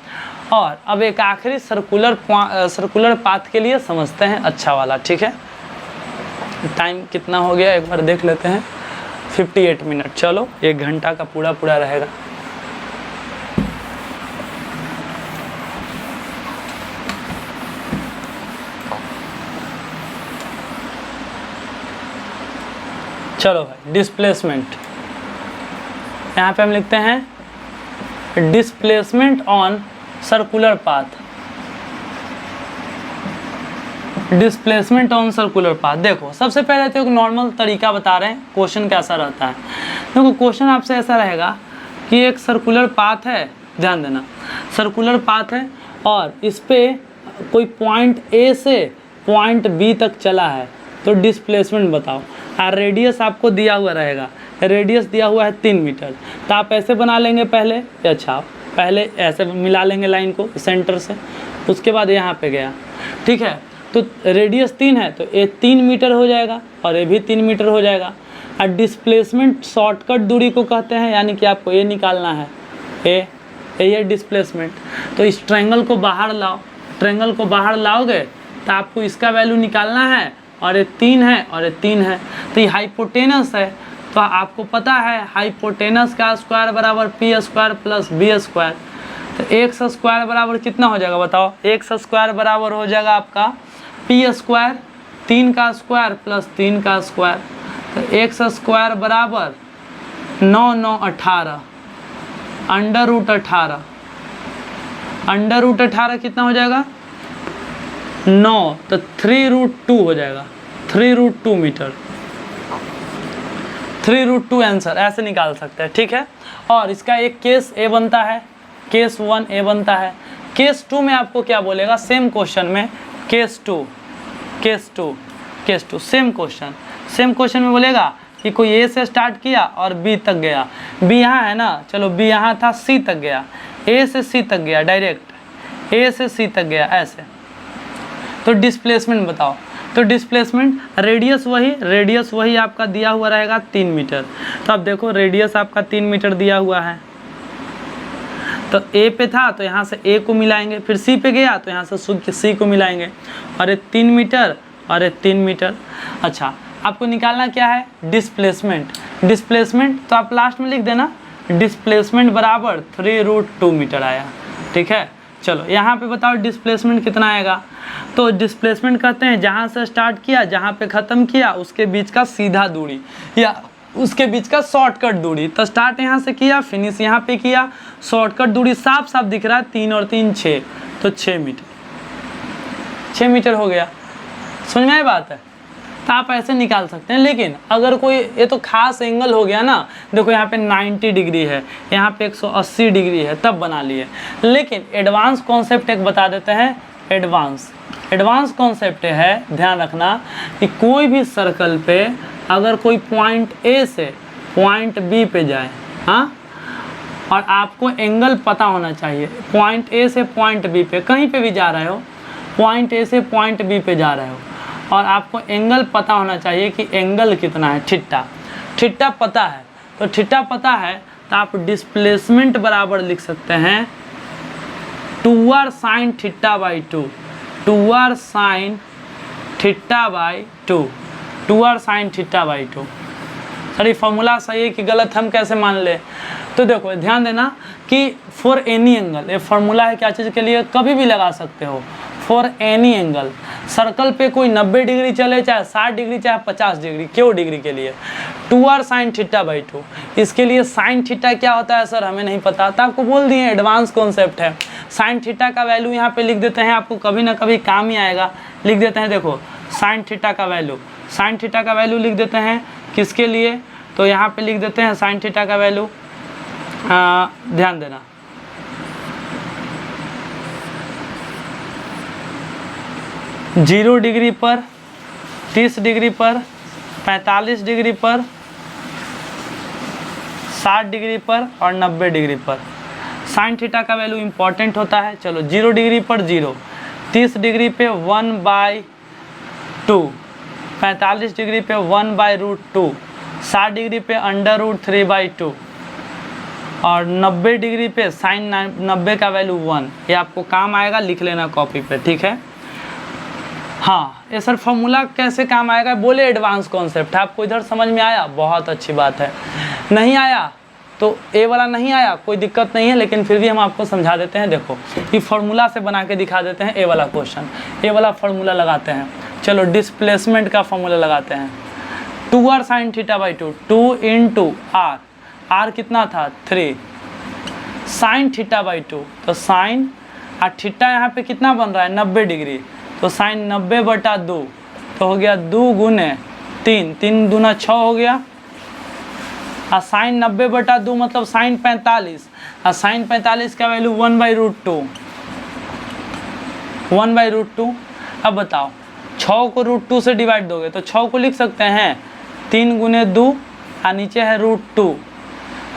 और अब एक आखिरी सर्कुलर पाथ के लिए समझते हैं अच्छा वाला, ठीक है। टाइम कितना हो गया एक बार देख लेते हैं, 58 मिनट। चलो 1 घंटा का पूरा रहेगा। चलो भाई डिस्प्लेसमेंट, यहाँ पे हम लिखते हैं displacement on circular path. Displacement on circular path, देखो सबसे पहले तो एक नॉर्मल तरीका बता रहे हैं क्वेश्चन कैसा रहता है। देखो क्वेश्चन आपसे ऐसा रहेगा कि एक सर्कुलर पाथ है, ध्यान देना, सर्कुलर पाथ है और इस पे कोई पॉइंट ए से पॉइंट बी तक चला है, तो डिस्प्लेसमेंट बताओ। और रेडियस आपको दिया हुआ रहेगा, रेडियस दिया हुआ है 3 मीटर। तो आप ऐसे बना लेंगे पहले, अच्छा पहले ऐसे मिला लेंगे लाइन को सेंटर से, उसके बाद यहाँ पे गया, ठीक है। तो रेडियस 3 है तो ये 3 मीटर हो जाएगा और ये भी 3 मीटर हो जाएगा। और डिस्प्लेसमेंट शॉर्टकट दूरी को कहते हैं, यानी कि आपको ये निकालना है, ये डिस्प्लेसमेंट। तो इस ट्रायंगल को बाहर लाओ, ट्रायंगल को बाहर लाओगे तो आपको इसका वैल्यू निकालना है, और ये 3 है और ये 3 है, तो ये हाइपोटेनस है। तो आपको पता है हाइपोटेनस का स्क्वायर बराबर P square plus B square. तो एक्स स्क्वायर बराबर कितना हो जाएगा बताओ? एक्स स्क्वायर बराबर हो जाएगा आपका पी स्क्वायर 3 का स्क्वायर प्लस 3 का स्क्वायर। तो एक्स स्क्वायर बराबर 9 9 18 अंडर रूट 18, अंडर रूट 18 कितना हो जाएगा 9, तो 3√2 हो जाएगा, 3√2 मीटर, 3√2 आंसर ऐसे निकाल सकते हैं, ठीक है। और इसका एक केस ए बनता है, केस 1 ए बनता है। केस 2 में आपको क्या बोलेगा, सेम क्वेश्चन में केस 2 सेम क्वेश्चन में बोलेगा कि कोई ए से स्टार्ट किया और बी तक गया, बी यहाँ है ना, चलो बी यहाँ था, सी तक गया, ए से सी तक गया, डायरेक्ट ए से सी तक गया ऐसे। तो डिस्प्लेसमेंट बताओ, तो डिस्प्लेसमेंट रेडियस वही आपका दिया हुआ रहेगा 3 मीटर। तो अब देखो रेडियस आपका 3 मीटर दिया हुआ है, तो ए पे था तो यहाँ से ए को मिलाएंगे, फिर सी पे गया तो यहाँ से सी को मिलाएंगे, और ये 3 मीटर और ये 3 मीटर। अच्छा, आपको निकालना क्या है डिस्प्लेसमेंट, तो आप लास्ट में लिख देना डिस्प्लेसमेंट बराबर 3√2 मीटर आया, ठीक है। चलो यहाँ पे बताओ डिस्प्लेसमेंट कितना आएगा। तो डिस्प्लेसमेंट कहते हैं जहाँ से स्टार्ट किया जहाँ पे ख़त्म किया उसके बीच का सीधा दूरी या उसके बीच का शॉर्टकट दूरी। तो स्टार्ट यहाँ से किया, फिनिश यहाँ पे किया, शॉर्टकट दूरी साफ साफ दिख रहा है, 3 और 3 6, तो 6 मीटर हो गया। समझ में आई बात है? तो आप ऐसे निकाल सकते हैं। लेकिन अगर कोई ये तो खास एंगल हो गया ना, देखो यहाँ पे 90 डिग्री है, यहाँ पे 180 डिग्री है, तब बना लिए। लेकिन एडवांस कॉन्सेप्ट एक बता देते हैं, एडवांस कॉन्सेप्ट है, ध्यान रखना कि कोई भी सर्कल पे अगर कोई पॉइंट ए से पॉइंट बी पे जाए, हाँ, और आपको एंगल पता होना चाहिए, पॉइंट ए से पॉइंट बी पे कहीं पे भी जा रहे हो, पॉइंट ए से पॉइंट बी पे जा रहे हो, और आपको एंगल पता होना चाहिए कि एंगल कितना है, थीटा पता है। तो थीटा पता है तो आप डिस्प्लेसमेंट बराबर लिख सकते हैं 2r sin θ/2, 2r sin θ/2, 2r sin θ/2। Sir ये फॉर्मूला सही है कि गलत, हम कैसे मान ले? तो देखो ध्यान देना कि फॉर एनी एंगल, ये फॉर्मूला है क्या चीज़ के लिए, कभी भी लगा सकते हो, फॉर एनी एंगल। सर्कल पे कोई 90 डिग्री चले, चाहे 60 डिग्री, चाहे 50 डिग्री, क्यों डिग्री के लिए 2r sin θ/2। इसके लिए साइन थीटा क्या होता है सर, हमें नहीं पता, तो आपको बोल दिए एडवांस कॉन्सेप्ट है। साइन थीटा का वैल्यू यहाँ पे लिख देते हैं, आपको कभी ना कभी काम ही आएगा। लिख देते हैं, देखो साइन थीटा का वैल्यू लिख देते हैं किसके लिए, तो यहाँ पे लिख देते हैं साइन थीटा का वैल्यू, ध्यान देना 0 डिग्री पर, 30 डिग्री पर, 45 डिग्री पर, 60 डिग्री पर और 90 डिग्री पर साइन थीटा का वैल्यू इंपॉर्टेंट होता है। चलो 0 डिग्री पर 0, 30 डिग्री पे 1/2, 45 डिग्री पे 1/√2, 60 डिग्री पे √3/2 और 90 डिग्री पे साइन 90 का वैल्यू 1। ये आपको काम आएगा, लिख लेना कॉपी पे, ठीक है। हाँ, ये सर फॉर्मूला कैसे काम आएगा, बोले एडवांस कॉन्सेप्ट है। आपको इधर समझ में आया, बहुत अच्छी बात है। नहीं आया तो ए वाला नहीं आया, कोई दिक्कत नहीं है, लेकिन फिर भी हम आपको समझा देते हैं। देखो ये फार्मूला से बना के दिखा देते हैं ए वाला क्वेश्चन, ए वाला फार्मूला लगाते हैं। चलो डिस्प्लेसमेंट का फार्मूला लगाते हैं, 2r sin θ/2, 2 × r, r कितना था 3, sin θ/2, तो साइन और थीटा यहाँ पे कितना बन रहा है 90 डिग्री, तो साइन 90/2, तो हो गया 2 × 3, 3 दूना 6 हो गया, और साइन 90/2 मतलब साइन 45, और साइन 45 का वैल्यू 1/√2, 1/√2। अब बताओ 6 को √2 से डिवाइड दोगे तो 6 को लिख सकते हैं 3 × 2 और नीचे है √2,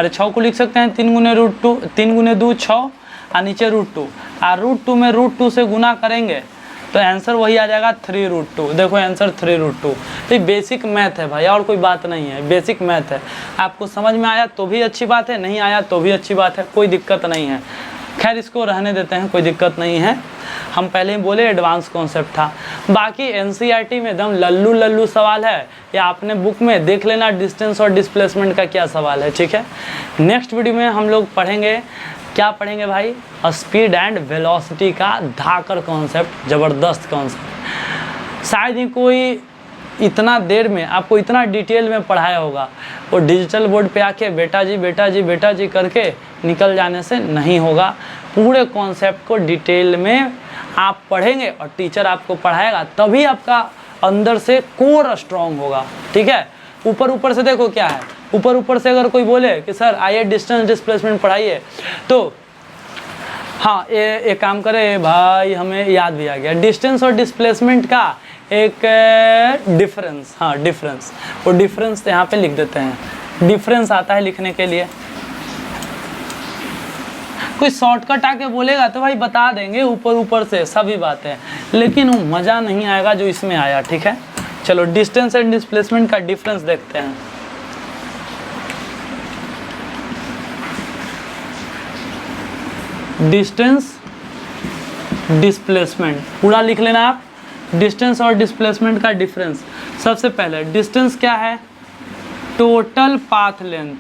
अरे 6 को लिख सकते हैं 3 गुने रूट 2, 3 गुने 2 6 और नीचे √2 और √2 में √2 से गुना करेंगे तो आंसर वही आ जाएगा 3√2। देखो आंसर 3√2। ये बेसिक मैथ है भाई, और कोई बात नहीं है, बेसिक मैथ है। आपको समझ में आया तो भी अच्छी बात है, नहीं आया तो भी अच्छी बात है, कोई दिक्कत नहीं है। खैर इसको रहने देते हैं, कोई दिक्कत नहीं है। हम पहले ही बोले एडवांस कॉन्सेप्ट था। बाकी एनसीईआरटी में एकदम लल्लू लल्लू सवाल है, या आपने बुक में देख लेना डिस्टेंस और डिस्प्लेसमेंट का क्या सवाल है, ठीक है। नेक्स्ट वीडियो में हम लोग पढ़ेंगे, क्या पढ़ेंगे भाई, स्पीड एंड वेलोसिटी का धाकर कॉन्सेप्ट, ज़बरदस्त कॉन्सेप्ट। शायद ही कोई इतना देर में आपको इतना डिटेल में पढ़ाया होगा, वो डिजिटल बोर्ड पे आके बेटा जी बेटा जी बेटा जी करके निकल जाने से नहीं होगा। पूरे कॉन्सेप्ट को डिटेल में आप पढ़ेंगे और टीचर आपको पढ़ाएगा, तभी आपका अंदर से कोर स्ट्रॉन्ग होगा, ठीक है। ऊपर ऊपर से देखो क्या है, ऊपर ऊपर से अगर कोई बोले कि सर आइए डिस्टेंस डिस्प्लेसमेंट पढ़ाइए, तो हाँ ये काम करे भाई, हमें याद भी आ गया डिस्टेंस और डिस्प्लेसमेंट का एक डिफरेंस, हाँ डिफरेंस, वो डिफरेंस यहाँ पे लिख देते हैं। डिफरेंस आता है लिखने के लिए, कोई शॉर्टकट आके बोलेगा तो भाई बता देंगे ऊपर ऊपर से सभी बातें, लेकिन वो मज़ा नहीं आएगा जो इसमें आया, ठीक है। चलो डिस्टेंस एंड डिस्प्लेसमेंट का डिफरेंस देखते हैं। डिस्टेंस डिस्प्लेसमेंट पूरा लिख लेना आप, डिस्टेंस और डिस्प्लेसमेंट का डिफरेंस। सबसे पहले डिस्टेंस क्या है, total path length,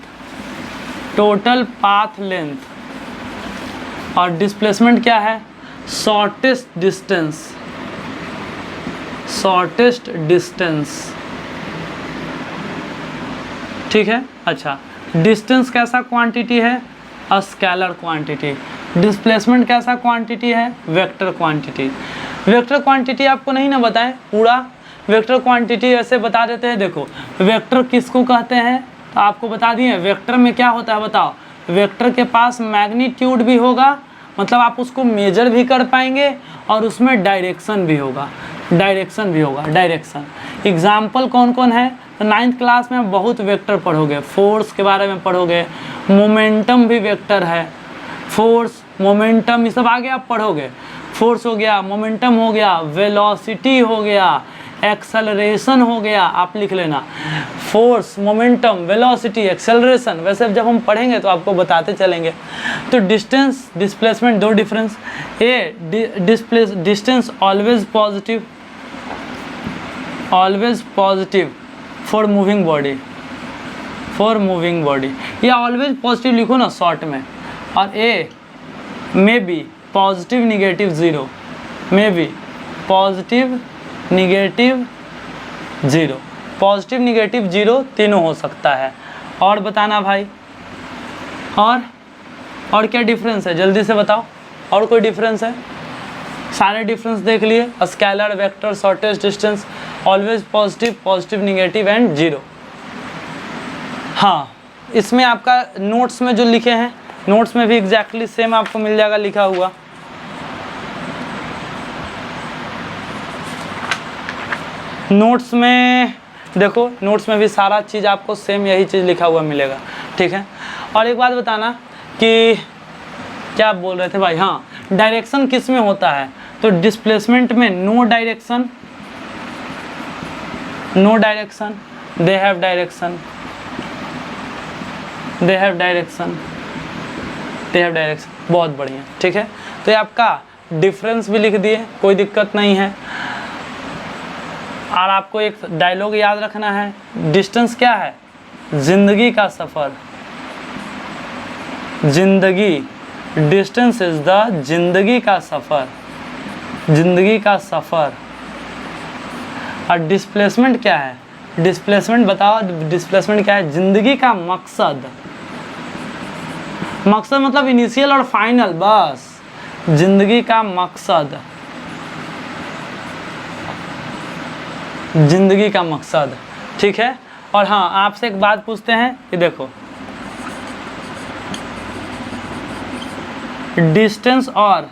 total path length, और डिस्प्लेसमेंट क्या है, शॉर्टेस्ट डिस्टेंस, शॉर्टेस्ट डिस्टेंस, ठीक है। अच्छा डिस्टेंस कैसा क्वांटिटी है, स्केलर क्वांटिटी। डिस्प्लेसमेंट कैसा क्वांटिटी है, वेक्टर क्वांटिटी। वेक्टर क्वांटिटी आपको नहीं ना बताएं पूरा, वेक्टर क्वांटिटी ऐसे बता देते हैं। देखो वेक्टर किसको कहते हैं तो आपको बता दिए, वेक्टर में क्या होता है बताओ, वेक्टर के पास मैग्नीट्यूड भी होगा, मतलब आप उसको मेजर भी कर पाएंगे, और उसमें डायरेक्शन भी होगा, डायरेक्शन भी होगा, डायरेक्शन। एग्जाम्पल कौन कौन है, तो 9th क्लास में बहुत वेक्टर पढ़ोगे, फोर्स के बारे में पढ़ोगे, मोमेंटम भी वेक्टर है, फोर्स मोमेंटम ये सब आगे आप पढ़ोगे। फोर्स हो गया, मोमेंटम हो गया, वेलोसिटी हो गया, एक्सेलरेशन हो गया, आप लिख लेना फोर्स मोमेंटम वेलोसिटी एक्सेलरेशन। वैसे जब हम पढ़ेंगे तो आपको बताते चलेंगे। तो डिस्टेंस डिस्प्लेसमेंट दो difference, A distance always positive, always positive for moving body, for moving body, या ऑलवेज पॉजिटिव लिखो ना शॉर्ट में। और A may be positive negative zero, may be positive negative zero, positive negative zero तीनों हो सकता है। और बताना भाई, और क्या डिफरेंस है जल्दी से बताओ, और कोई डिफरेंस है, सारे डिफरेंस देख लिए, scalar vector shortest distance always positive positive negative and zero. हाँ इसमें आपका नोट्स में जो लिखे हैं, नोट्स में भी एग्जैक्टली सेम आपको मिल जाएगा लिखा हुआ। नोट्स में देखो, नोट्स में भी सारा चीज़ आपको सेम यही चीज़ लिखा हुआ मिलेगा, ठीक है। और एक बात बताना कि क्या बोल रहे थे भाई, हाँ डायरेक्शन किस में होता है, तो डिस्प्लेसमेंट में no direction, no direction, they have direction, they have direction, they have direction. बहुत बढ़िया, ठीक है। तो ये आपका डिफरेंस भी लिख दिए, कोई दिक्कत नहीं है। और आपको एक डायलॉग याद रखना है, डिस्टेंस क्या है, जिंदगी का सफ़र, जिंदगी, डिस्टेंस इज द जिंदगी का सफ़र, जिंदगी का सफ़र। और डिस्प्लेसमेंट क्या है, डिस्प्लेसमेंट बताओ, डिस्प्लेसमेंट क्या है, जिंदगी का मकसद, मकसद मतलब इनिशियल और फाइनल, बस जिंदगी का मकसद, जिंदगी का मकसद, ठीक है। और हाँ आपसे एक बात पूछते हैं कि देखो डिस्टेंस और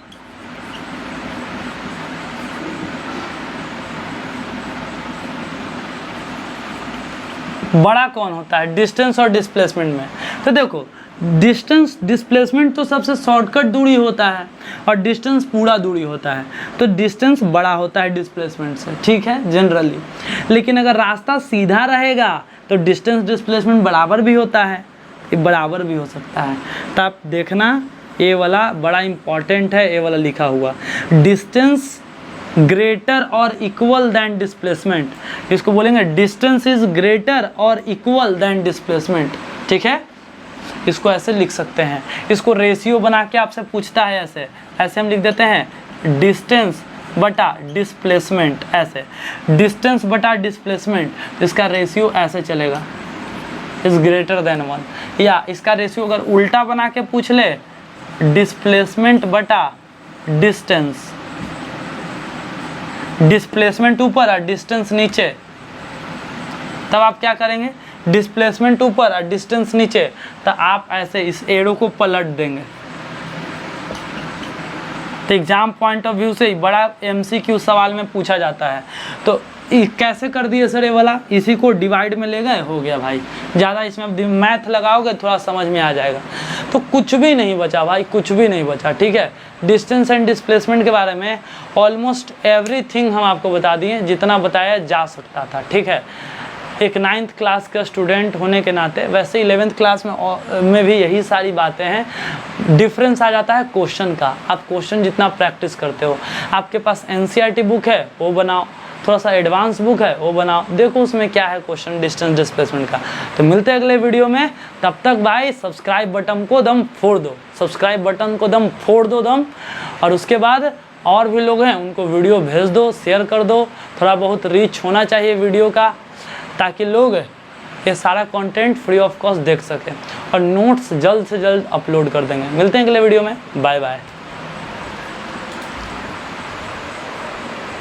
बड़ा कौन होता है, डिस्टेंस और डिस्प्लेसमेंट में। तो देखो डिस्टेंस डिस्प्लेसमेंट तो सबसे शॉर्टकट दूरी होता है और डिस्टेंस पूरा दूरी होता है, तो डिस्टेंस बड़ा होता है डिस्प्लेसमेंट से, ठीक है जनरली। लेकिन अगर रास्ता सीधा रहेगा तो डिस्टेंस डिस्प्लेसमेंट बराबर भी होता है, ये बराबर भी हो सकता है। तो आप देखना ये वाला बड़ा इम्पॉर्टेंट है, ये वाला लिखा हुआ डिस्टेंस ग्रेटर और इक्वल दैन डिस्प्लेसमेंट, इसको बोलेंगे डिस्टेंस इज ग्रेटर और इक्वल दैन डिस्प्लेसमेंट, ठीक है। इसको ऐसे लिख सकते हैं, इसको रेशियो बना के आपसे पूछता है ऐसे, ऐसे हम लिख देते हैं डिस्टेंस बटा डिस्प्लेसमेंट, ऐसे डिस्टेंस बटा डिस्प्लेसमेंट, इसका रेशियो ऐसे चलेगा इज ग्रेटर देन 1। या इसका रेशियो अगर उल्टा बना के पूछ ले डिस्प्लेसमेंट बटा डिस्टेंस, डिस्प्लेसमेंट ऊपर और डिस्टेंस नीचे, तब आप क्या करेंगे डिस्प्लेसमेंट ऊपर और डिस्टेंस नीचे, तो आप ऐसे इस एरो को पलट देंगे। तो एग्जाम पॉइंट ऑफ व्यू से बड़ा एमसीक्यू सवाल में पूछा जाता है। तो कैसे कर दिए सर ये वाला, इसी को डिवाइड में ले गए, हो गया भाई। ज़्यादा इसमें मैथ लगाओगे थोड़ा समझ में आ जाएगा। तो कुछ भी नहीं बचा भाई, कुछ भी नहीं बचा, ठीक है। डिस्टेंस एंड डिस्प्लेसमेंट के बारे में ऑलमोस्ट एवरीथिंग हम आपको बता दिए, जितना बताया जा सकता था, ठीक है। एक 9th क्लास का स्टूडेंट होने के नाते, वैसे 11th क्लास में भी यही सारी बातें हैं। डिफरेंस आ जाता है क्वेश्चन का, आप क्वेश्चन जितना प्रैक्टिस करते हो। आपके पास NCERT बुक है वो बनाओ, थोड़ा सा एडवांस बुक है वो बनाओ, देखो उसमें क्या है क्वेश्चन डिस्टेंस डिस्प्लेसमेंट का। तो मिलते हैं अगले वीडियो में, तब तक भाई सब्सक्राइब बटन को दम फोड़ दो, सब्सक्राइब बटन को दम फोड़ दो दम। और उसके बाद और भी लोग हैं उनको वीडियो भेज दो, शेयर कर दो, थोड़ा बहुत रीच होना चाहिए वीडियो का, ताकि लोग ये सारा कंटेंट फ्री ऑफ कॉस्ट देख सकें। और नोट्स जल्द से जल्द अपलोड कर देंगे। मिलते हैं अगले वीडियो में, बाय बाय।